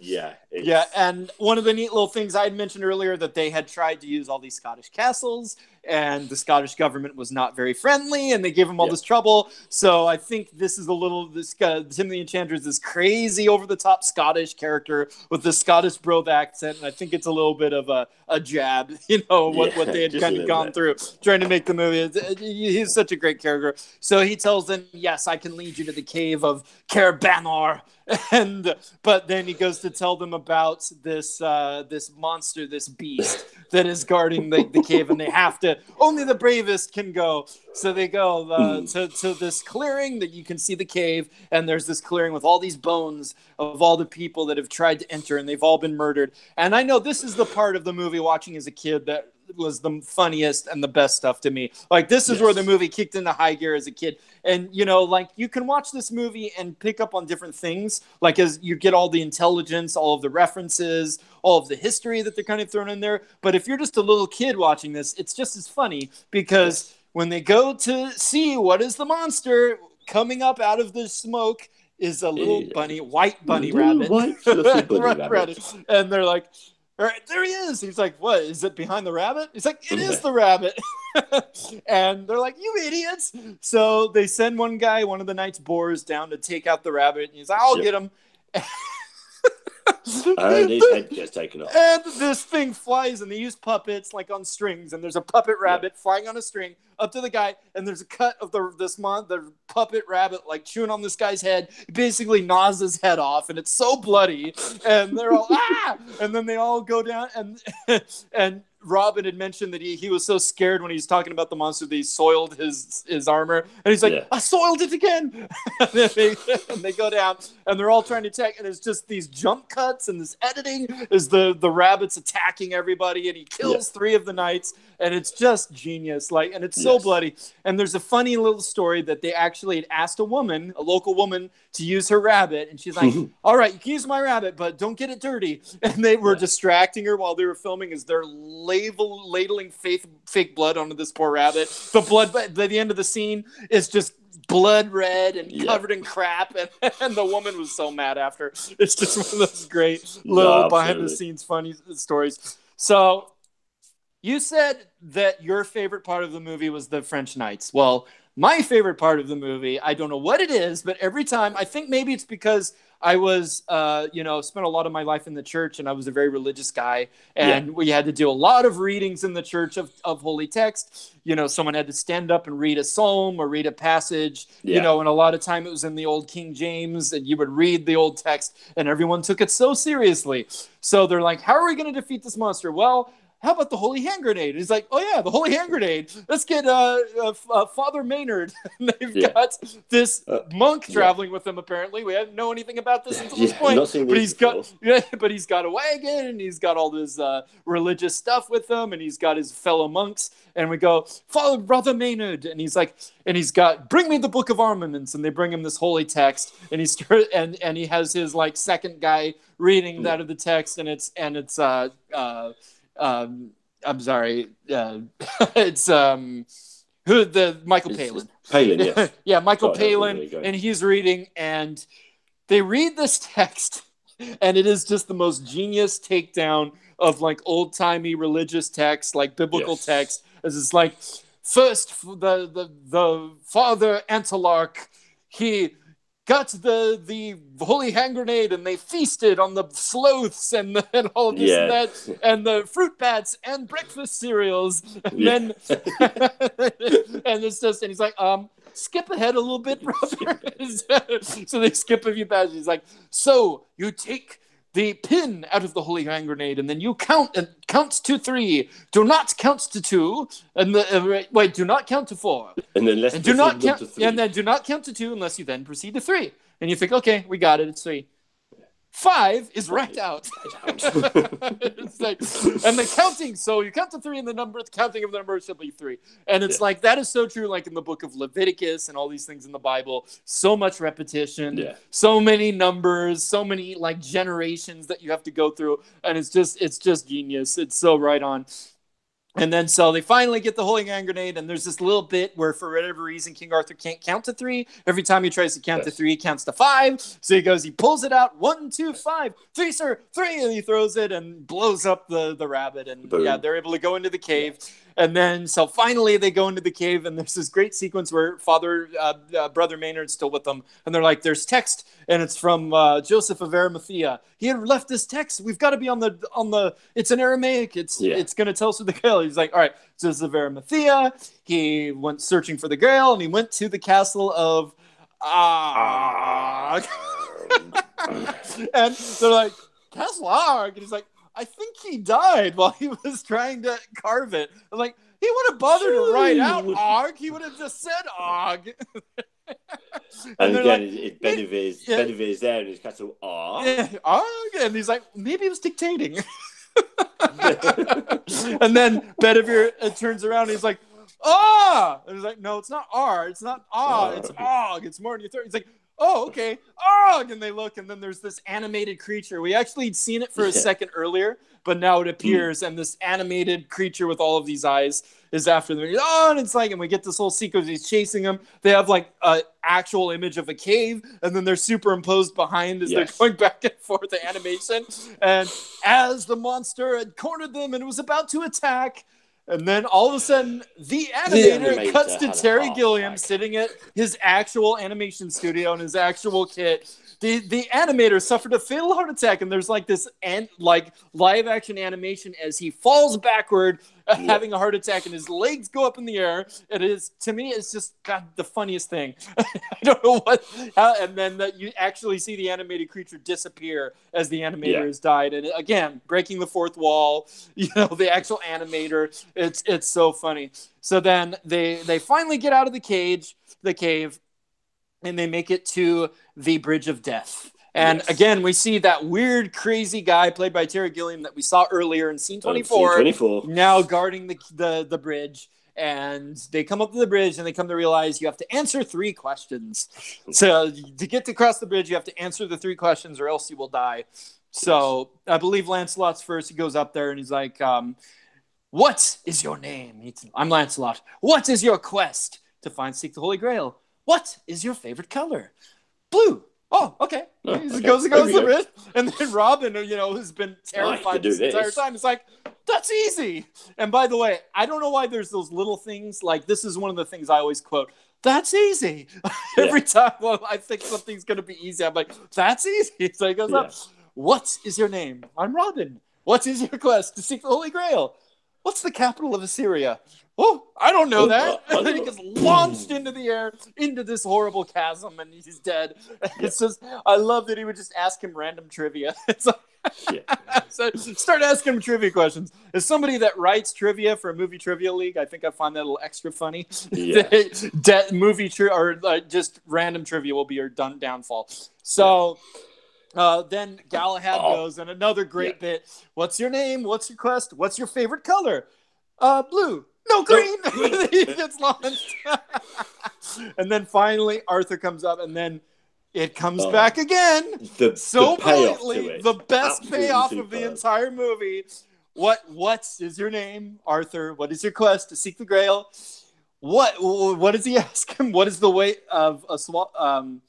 And one of the neat little things I had mentioned earlier, that they had tried to use all these Scottish castles, and the Scottish government was not very friendly, and they gave him all this trouble. So I think this is Tim the Enchanter is this crazy over the top Scottish character with the Scottish brogue accent, and I think it's a little bit of a jab, what they had kind of gone through trying to make the movie. He's such a great character. So he tells them, yes, I can lead you to the cave of Caerbanor. But then he goes to tell them about this monster, this beast that is guarding the cave, and they have to. Only the bravest can go. So they go to this clearing that you can see the cave, and there's this clearing with all these bones of all the people that have tried to enter, and they've all been murdered. And I know this is the part of the movie watching as a kid that was the funniest and the best stuff to me. Like, this is where the movie kicked into high gear as a kid. And, like, you can watch this movie and pick up on different things, like, as you get all the intelligence, all of the references, all of the history that they're kind of thrown in there. But if you're just a little kid watching this, it's just as funny, because when they go to see what is the monster coming up out of the smoke is a little white bunny rabbit. White fluffy bunny rabbit. And they're like, all right, there he is. He's like, what? Is it behind the rabbit? He's like, it is the rabbit. And they're like, you idiots. So they send one guy, one of the Knight's Boars, down to take out the rabbit. And he's like, I'll get him. And his head gets taken off. And this thing flies, and they use puppets like on strings, and there's a puppet rabbit flying on a string up to the guy, and there's a cut of the puppet rabbit like chewing on this guy's head. He basically gnaws his head off, and it's so bloody, and they're all and then they all go down, and Robin had mentioned that he was so scared when he was talking about the monster that he soiled his armor, and he's like, I soiled it again. And they go down, and they're all trying to attack, and it's just these jump cuts and this editing is the rabbit's attacking everybody, and he kills 3 of the knights, and it's just genius, and it's so bloody. And there's a funny little story that they actually had asked a local woman, to use her rabbit, and she's like, all right, you can use my rabbit, but don't get it dirty. And they were distracting her while they were filming as they're ladling fake blood onto this poor rabbit. The blood by the end of the scene is just blood red and covered in crap, and the woman was so mad after. It's just one of those great little behind the scenes funny stories. So you said that your favorite part of the movie was the French Knights. Well, my favorite part of the movie, I don't know what it is, but every time, I think maybe it's because I was, spent a lot of my life in the church, and I was a very religious guy, and we had to do a lot of readings in the church of holy text. Someone had to stand up and read a psalm or read a passage, and a lot of time it was in the old King James, and you would read the old text, and everyone took it so seriously. So they're like, how are we going to defeat this monster? Well, how about the holy hand grenade? He's like, oh yeah, the holy hand grenade. Let's get Father Maynard. And they've got this monk traveling with them. Apparently, we didn't know anything about this until this point. But he's got a wagon, and he's got all this religious stuff with him, and he's got his fellow monks. And we go, follow Brother Maynard, and he's got bring me the Book of Armaments, and they bring him this holy text, and he has his second guy reading that of the text, and it's I'm sorry. It's Michael Palin. Palin, yes. Yeah, Michael Palin, and he's reading, and they read this text, and it is just the most genius takedown of old timey religious text, biblical text. As it's first the Father Antilarch, he got the holy hand grenade, and they feasted on the sloths and all of this and that, and the fruit bats and breakfast cereals. And then and it's just, and he's like, skip ahead a little bit, brother. So they skip a few passages. He's like, so you take the pin out of the holy hand grenade, and then you count to 3. Do not count to 2, and do not count to 4, and then do not count to 3, and then do not count to 2 unless you then proceed to 3. And you think, okay, we got it. It's 3. 5 is right out. It's and the counting. So you count to 3, and the counting of the number should be 3. And it's that is so true. In the book of Leviticus and all these things in the Bible, so much repetition, so many numbers, so many generations that you have to go through, and it's just genius. It's so right on. And then so they finally get the holy hand grenade, and there's this little bit where for whatever reason King Arthur can't count to 3. Every time he tries to count to 3, he counts to 5. So he pulls it out, 1, 2, 5, 3, sir, 3, and he throws it and blows up the rabbit, and they're able to go into the cave. And then so finally they go into the cave, and there's this great sequence where Brother Maynard's still with them, and they're like, there's text, and it's from Joseph of Arimathea. He had left this text. We've got to be on the it's in Aramaic. It's going to tell us the Grail. He's like, all right, Joseph of Arimathea. He went searching for the Grail, and he went to the castle of Og. And they're like, Castle Og? And he's like, I think he died while he was trying to carve it. I'm like, he would have bothered to write out Og. He would have just said Og. And again, Bedivere's there in his castle. Og. Yeah, Og. And he's like, maybe he was dictating. And then Bedivere turns around and he's like, ah! And he's like, no, it's not R. It's not Ah. It's Og. It's more than your third. He's like, oh, okay. Og! And they look, and then there's this animated creature. We actually had seen it for a second earlier, but now it appears, and this animated creature with all of these eyes is after them. Oh, and it's and we get this whole sequence. He's chasing them. They have an actual image of a cave, and then they're superimposed behind as they're going back and forth, the animation. And as the monster had cornered them and was about to attack, And then all of a sudden, the animator cuts to had a Terry heart Gilliam attack. sitting at his actual animation studio in his actual kit. The animator suffered a fatal heart attack, and there's like this live action animation as he falls backward, having a heart attack, and his legs go up in the air. It is, to me, it's just the funniest thing. I don't know and then you actually see the animated creature disappear as the animator has died, and again, breaking the fourth wall. The actual animator. It's so funny. So then they finally get out of the cave, and they make it to the Bridge of Death. And again, we see that weird, crazy guy played by Terry Gilliam that we saw earlier in scene 24, now guarding the bridge. And they come up to the bridge, and they come to realize you have to answer 3 questions. So to get to cross the bridge, you have to answer the 3 questions, or else you will die. So I believe Lancelot's first. He goes up there, and he's like, what is your name? I'm Lancelot. What is your quest? To seek the Holy Grail. What is your favorite color? Blue. Oh, okay. He goes to the bridge. And then Robin, who's been terrified this entire time, is like, that's easy. And by the way, I don't know why there's those little things. Like, this is one of the things I always quote. That's easy. Every time I think something's going to be easy, I'm like, that's easy. So he goes up. What is your name? I'm Robin. What is your quest? To seek the Holy Grail. What's the capital of Assyria? Oh, I don't know that. And then he gets launched into the air, into this horrible chasm, and he's dead. It's just, I love that he would just ask him random trivia. It's like, so start asking him trivia questions. As somebody that writes trivia for a movie trivia league, I think I find that a little extra funny. Movie or just random trivia will be your downfall. So. Then Galahad goes, and another great bit. What's your name? What's your quest? What's your favorite color? Blue. No, green. He gets launched. And then finally Arthur comes up, and then it comes back again. So brilliantly, the best payoff of the entire movie. What is your name, Arthur? What is your quest? To seek the Grail. What does he ask him? What is the weight of a swallow?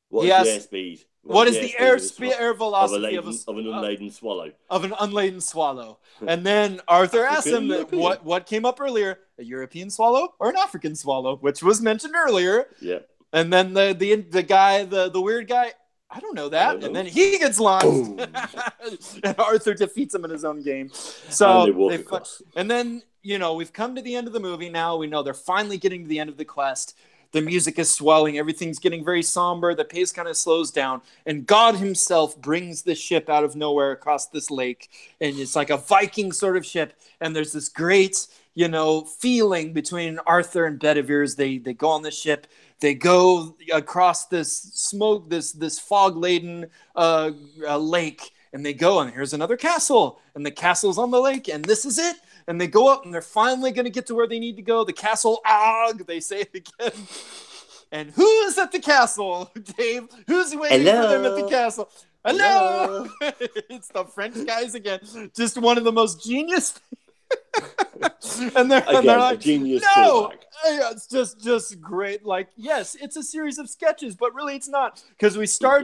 What is the airspeed? What is the air velocity of an unladen swallow? Of an unladen swallow. And then Arthur asks him what came up earlier, a European swallow or an African swallow, which was mentioned earlier. Yeah. And then the guy, the weird guy, I don't know that. And then he gets launched. And Arthur defeats him in his own game. So and they walk across. And then, we've come to the end of the movie now. We know they're finally getting to the end of the quest. The music is swelling. Everything's getting very somber. The pace kind of slows down. And God himself brings the ship out of nowhere across this lake. And it's like a Viking sort of ship. And there's this great, feeling between Arthur and Bedivere as they go on the ship. They go across this smoke, this fog-laden lake. And they go, and here's another castle. And the castle's on the lake. And this is it. And they go up, and they're finally going to get to where they need to go. The castle, they say it again. And who is at the castle, Dave? Who's waiting for them at the castle? Hello! It's the French guys again. Just one of the most genius and they're like, genius no! It's just great. Like, yes, it's a series of sketches, but really it's not. Because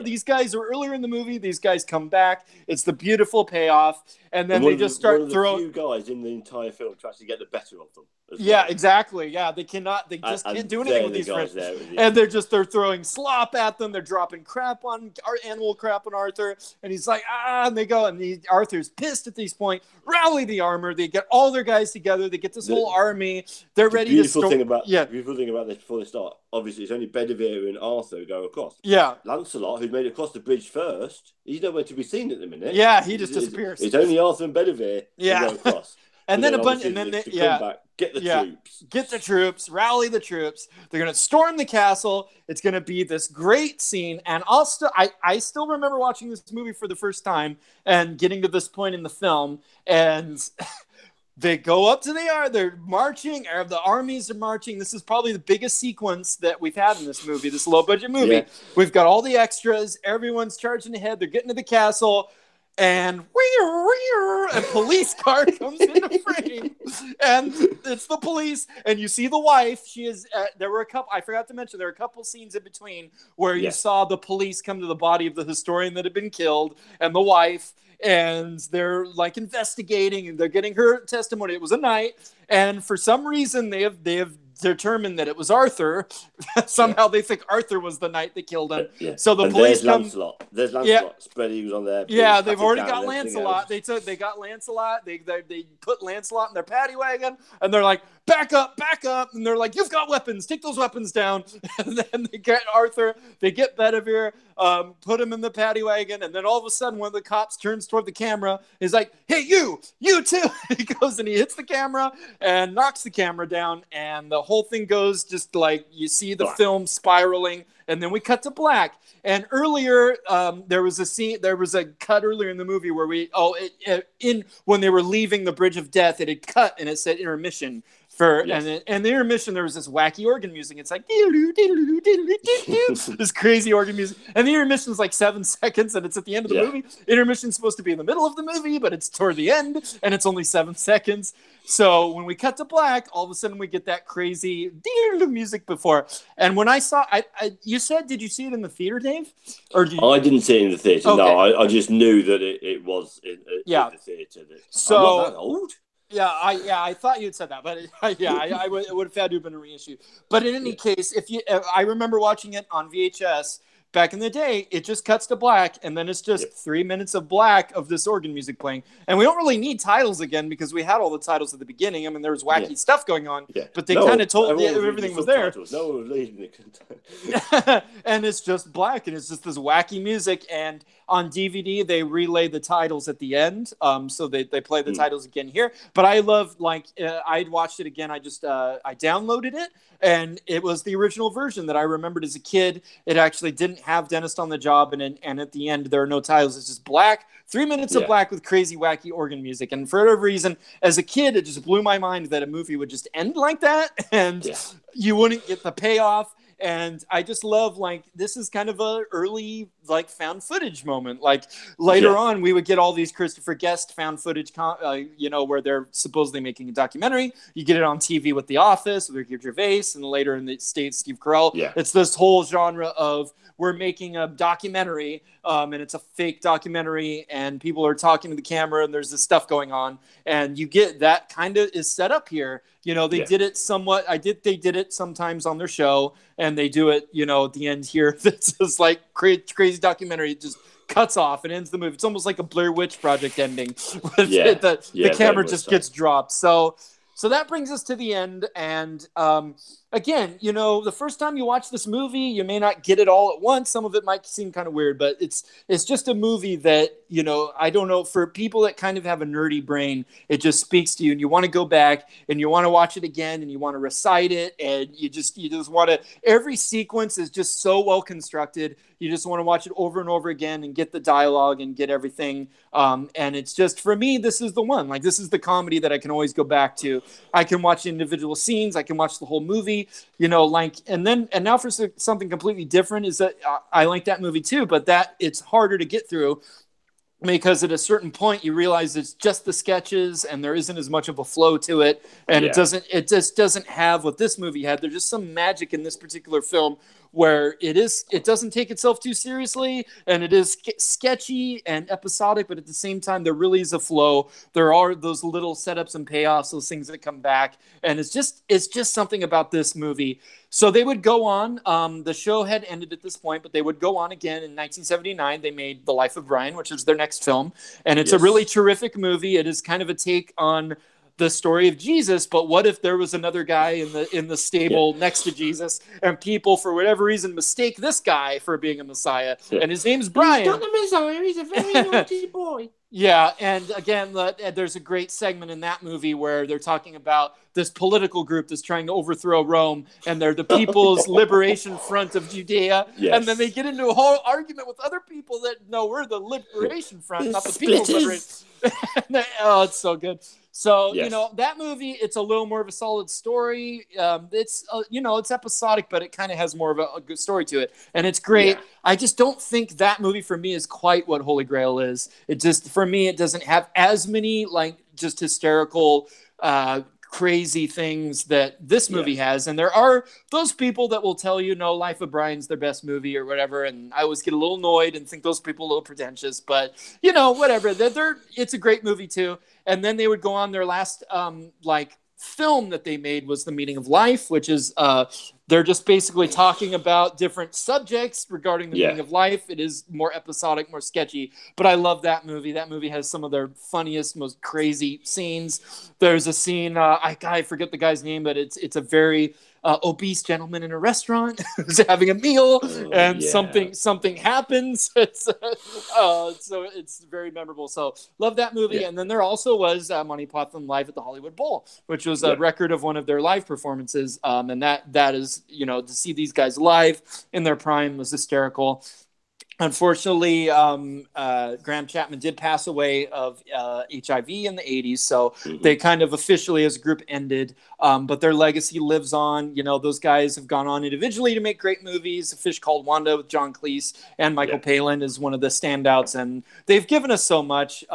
these guys are earlier in the movie. These guys come back. It's the beautiful payoff. And then they just start throwing. Few guys in the entire film to actually get the better of them. Yeah, exactly. Yeah, they just can't do anything with these French. And they're throwing slop at them. They're dropping animal crap on Arthur. And he's like, and they go. And Arthur's pissed at this point. Rally the armor. They get all their guys together. They get this whole army. They're ready to start. The beautiful thing about this before they start, obviously, it's only Bedivere and Arthur who go across. Yeah. Lancelot, who made it across the bridge first, he's nowhere to be seen at the minute. Yeah, he just disappears. It's only Arthur and Bedivere who go across. And then come back, get the troops, rally the troops. They're going to storm the castle. It's going to be this great scene. And I still remember watching this movie for the first time and getting to this point in the film. And they go up to the yard. They're marching. The armies are marching. This is probably the biggest sequence that we've had in this movie, this low-budget movie. Yeah. We've got all the extras. Everyone's charging ahead. They're getting to the castle. And a police car comes into frame, and it's the police. And you see the wife. She is. There were a couple. I forgot to mention there were a couple scenes in between where you saw the police come to the body of the historian that had been killed, and the wife. and they're like investigating, and they're getting her testimony. It was a knight, and for some reason they have determined that it was Arthur. Somehow they think Arthur was the knight that killed him. So the police come. There's Lancelot. Spready was on there. Yeah, they've already got Lancelot. They got Lancelot. They put Lancelot in their paddy wagon, and they're like, back up. And they're like, you've got weapons. Take those weapons down. And then they get Arthur. They get Bedivere, put him in the paddy wagon, and then all of a sudden one of the cops turns toward the camera. He's like, hey, you too. He goes and he hits the camera and knocks the camera down, and the whole thing goes just like you see the film spiraling, and then we cut to black. And earlier, there was a cut earlier in the movie where when they were leaving the Bridge of Death, it had cut and it said intermission. And the intermission, there was this wacky organ music. It's like this crazy organ music, and the intermission is like 7 seconds, and it's at the end of the movie. Intermission's supposed to be in the middle of the movie, but it's toward the end, and it's only 7 seconds. So when we cut to black, all of a sudden we get that crazy music before. And when I saw, you said, did you see it in the theater, Dave? Or I didn't see it in the theater. Okay. No, I just knew that it was in the theater. So I'm not that old. I thought you'd said that, but it would have had to have been a reissue. But in any case, I remember watching it on VHS back in the day. It just cuts to black, and then it's just 3 minutes of black of this organ music playing. And we don't really need titles again because we had all the titles at the beginning. I mean, there was wacky stuff going on, but they kind of told everything was there. No one was reading it. And it's just black, and it's just this wacky music. And on DVD, they relay the titles at the end, so they play the titles again here. But I love, I'd watched it again. I downloaded it, and it was the original version that I remembered as a kid. It actually didn't have Dentist on the Job, and at the end there are no titles. It's just black, 3 minutes of black with crazy, wacky organ music. And for whatever reason, as a kid, it just blew my mind that a movie would just end like that, and you wouldn't get the payoff. And I just love, this is kind of a early, found footage moment. Later on, we would get all these Christopher Guest found footage, where they're supposedly making a documentary. You get it on TV with The Office, with Ricky Gervais, and later in the States, Steve Carell. Yeah. It's this whole genre of we're making a documentary, and it's a fake documentary, and people are talking to the camera, and there's this stuff going on. And you get that kind of is set up here. They did it somewhat. They did it sometimes on their show, and they do it, at the end here. This is like crazy documentary. It just cuts off and ends the movie. It's almost like a Blair Witch Project ending. The camera just gets dropped. So that brings us to the end. And again, the first time you watch this movie, you may not get it all at once. Some of it might seem kind of weird, but it's just a movie that, I don't know, for people that kind of have a nerdy brain, it just speaks to you, and you want to go back and you want to watch it again, and you want to recite it, and you just want to, every sequence is just so well constructed. You just want to watch it over and over again and get the dialogue and get everything. And it's just, for me, this is the one. This is the comedy that I can always go back to. I can watch individual scenes. I can watch the whole movie, and now for something completely different is that I like that movie too, but that it's harder to get through because at a certain point you realize it's just the sketches and there isn't as much of a flow to it. And it just doesn't have what this movie had. There's just some magic in this particular film where it doesn't take itself too seriously, and it is sketchy and episodic, but at the same time, there really is a flow. There are those little setups and payoffs, those things that come back, and it's just something about this movie. So they would go on. The show had ended at this point, but they would go on again in 1979. They made The Life of Brian, which is their next film, and it's a really terrific movie. It is kind of a take on the story of Jesus, but what if there was another guy in the stable next to Jesus, and people for whatever reason mistake this guy for being a Messiah, and his name's Brian. He's not the Messiah. He's a very naughty boy. Yeah, and again, there's a great segment in that movie where they're talking about this political group that's trying to overthrow Rome, and they're the People's Liberation Front of Judea, and then they get into a whole argument with other people that, no, we're the Liberation Front, not the People's Liberation. Oh, it's so good. So, that movie, it's a little more of a solid story. It's episodic, but it kind of has more of a good story to it. And it's great. Yeah. I just don't think that movie for me is quite what Holy Grail is. It just, for me, it doesn't have as many, just hysterical, crazy things that this movie has. And there are those people that will tell you, no, Life of Brian's their best movie or whatever. And I always get a little annoyed and think those people are a little pretentious, but you know, whatever. It's a great movie too. And then they would go on their last film that they made was The Meaning of Life, which is they're just basically talking about different subjects regarding the meaning of life. It is more episodic, more sketchy, but I love that movie. That movie has some of their funniest, most crazy scenes. There's a scene, I forget the guy's name, but it's a very obese gentleman in a restaurant who's having a meal, and something happens. So it's very memorable. So love that movie. And then there also was Monty Python Live at the Hollywood Bowl, which was a record of one of their live performances. And that is, you know, to see these guys live in their prime was hysterical. Unfortunately, Graham Chapman did pass away of HIV in the 80s, so they kind of officially as a group ended, but their legacy lives on. You know, those guys have gone on individually to make great movies. A Fish Called Wanda with John Cleese and Michael Palin is one of the standouts, and they've given us so much.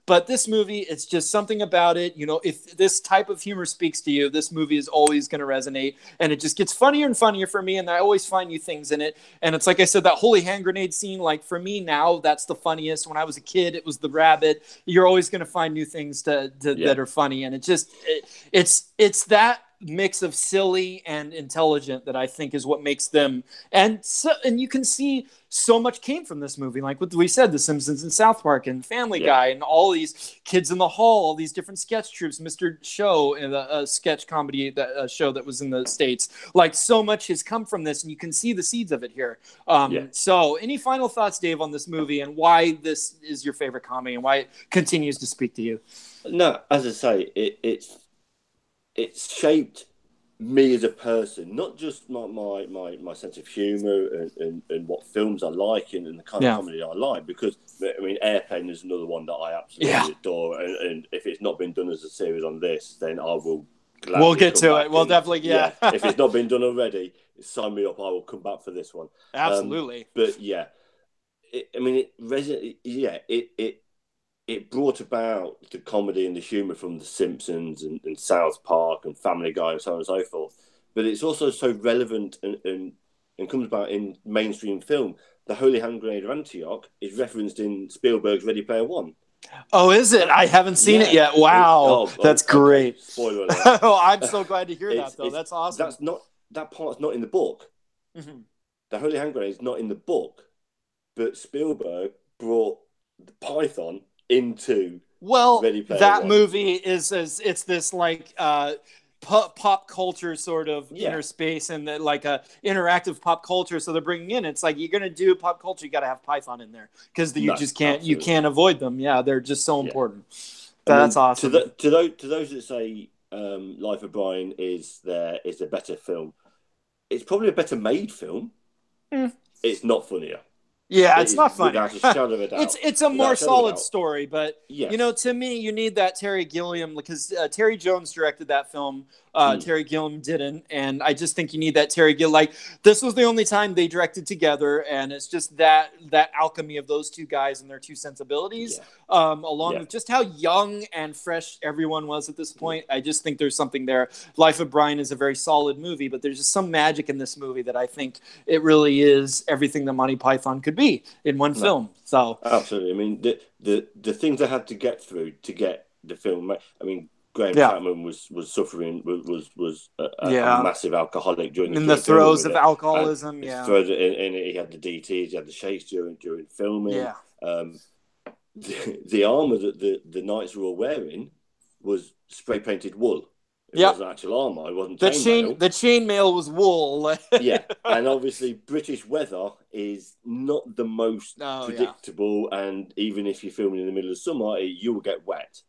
But this movie, it's just something about it. You know, if this type of humor speaks to you, this movie is always going to resonate. And it just gets funnier and funnier for me. And I always find new things in it. And it's like I said, that holy hand grenade scene, like for me now, that's the funniest. When I was a kid, it was the rabbit. You're always going to find new things that are funny. And it's that mix of silly and intelligent that I think is what makes them. And you can see so much came from this movie, like what we said, The Simpsons and South Park and Family Guy and all these Kids in the Hall, all these different sketch troops, Mr. Show, and a sketch comedy show that was in the States. Like so much has come from this, and you can see the seeds of it here. So any final thoughts, Dave, on this movie and why this is your favorite comedy and why it continues to speak to you? No, as I say, it's shaped me as a person, not just my sense of humour and what films I like and the kind of comedy I like. Because I mean, Airplane is another one that I absolutely adore, and if it's not been done as a series on this, then I will. We'll get to it. We'll definitely, if it's not been done already, sign me up. I will come back for this one. Absolutely. But it brought about the comedy and the humour from The Simpsons and South Park and Family Guy and so on and so forth. But it's also so relevant and comes about in mainstream film. The Holy Hand Grenade of Antioch is referenced in Spielberg's Ready Player One. Oh, is it? I haven't seen it yet. Wow. That's great. Okay. Spoiler alert. I'm so glad to hear that, though. That's awesome. That part's not in the book. Mm-hmm. The Holy Hand Grenade is not in the book, but Spielberg brought the Python into Ready Player One. Movie is it's this like pop culture sort of inner space and like a interactive pop culture. So they're bringing in, it's like, you're going to do pop culture, you got to have Python in there because you just can't, absolutely. You can't avoid them. Yeah. They're just so important. That's awesome. To those that say Life of Brian is a better film, it's probably a better made film. It's not funnier. Yeah, it's not funny. Without a shadow of a doubt. It's a more solid story, but you know, to me, you need that Terry Gilliam, because Terry Jones directed that film. Terry Gilliam didn't, and I just think you need that Terry Gilliam. Like, this was the only time they directed together, and it's just that alchemy of those two guys and their two sensibilities, along with just how young and fresh everyone was at this point. I just think there's something there. Life of Brian is a very solid movie, but there's just some magic in this movie that I think it really is everything that Monty Python could be in one film. So absolutely. I mean, the things I had to get through to get the film. I mean, Graham Chapman was suffering, was a massive alcoholic during the throes of alcoholism. He had the DTs, he had the shakes during filming. The armour that the knights were all wearing was spray painted wool. It wasn't actual armour. It wasn't chainmail. The chainmail was wool. And obviously British weather is not the most predictable. And even if you're filming in the middle of summer, you will get wet.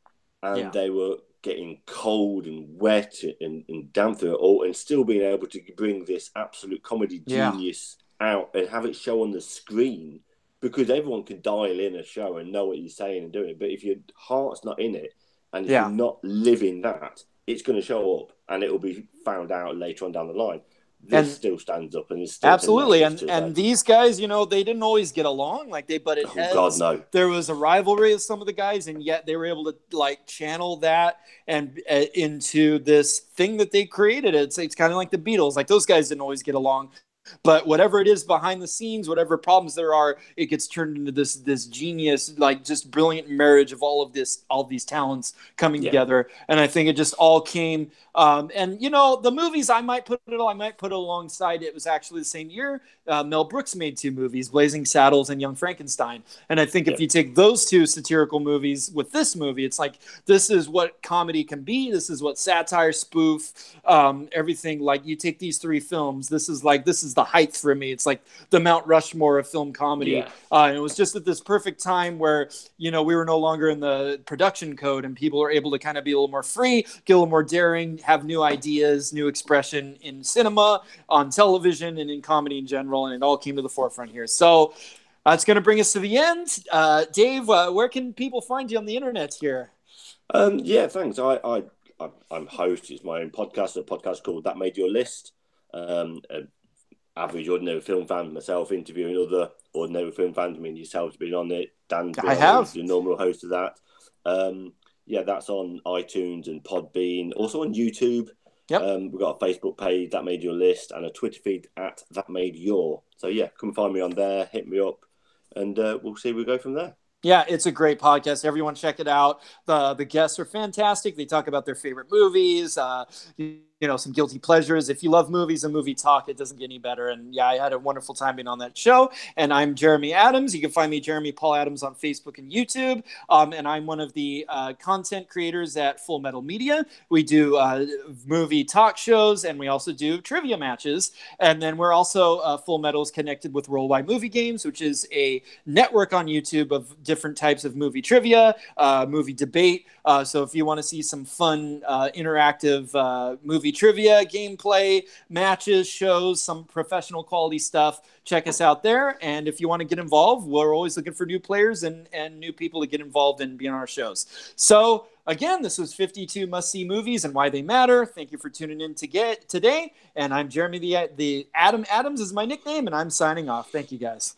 And they were getting cold and wet and damp through it all, and still being able to bring this absolute comedy genius out and have it show on the screen, because everyone can dial in a show and know what you're saying and doing it. But if your heart's not in it and if you're not living that, it's going to show up and it will be found out later on down the line. this still stands up and is still absolutely. And these guys, you know, they didn't always get along. Like they butted heads. God, no. There was a rivalry with some of the guys, and yet they were able to like channel that and into this thing that they created. It's kind of like the Beatles. Like those guys didn't always get along. But whatever it is behind the scenes, whatever problems there are, it gets turned into this genius, like just brilliant marriage of all these talents coming together. And I think it just all came. And you know, the movies I might put alongside. It was actually the same year. Mel Brooks made 2 movies, Blazing Saddles and Young Frankenstein. And I think if you take those 2 satirical movies with this movie, it's like this is what comedy can be. This is what satire, spoof, everything. Like you take these 3 films. This is the height for me. It's like the Mount Rushmore of film comedy. And it was just at this perfect time where, you know, we were no longer in the production code and people are able to kind of be a little more free, get a little more daring, have new ideas, new expression in cinema, on television, and in comedy in general. And it all came to the forefront here. So it's going to bring us to the end. Dave, where can people find you on the internet here? Thanks. I'm host. It's my own podcast, a podcast called That Made Your List. Average ordinary film fan myself, interviewing other ordinary film fans. I mean, yourself's been on it. Dan, I have. The normal host of that. That's on iTunes and Podbean. Also on YouTube. We've got a Facebook page, That Made Your List, and a Twitter feed at That Made Your. So come find me on there, hit me up, and we'll see where we go from there. Yeah, it's a great podcast. Everyone check it out. The guests are fantastic. They talk about their favorite movies, you know, some guilty pleasures. If you love movies and movie talk, it doesn't get any better. And I had a wonderful time being on that show. And I'm Jeremy Adams. You can find me, Jeremy Paul Adams, on Facebook and YouTube. And I'm one of the content creators at Full Metal Media. We do movie talk shows, and we also do trivia matches. And then we're also Full Metal's connected with Roll-By Movie Games, which is a network on YouTube of different types of movie trivia, movie debate. So if you want to see some fun, interactive movie trivia, gameplay, matches, shows, some professional quality stuff, check us out there. And if you want to get involved, we're always looking for new players and new people to get involved and be on our shows. So again, this was 52 must-see movies and why they matter. Thank you for tuning in today. And I'm Jeremy the Adam Adams is my nickname, and I'm signing off. Thank you, guys.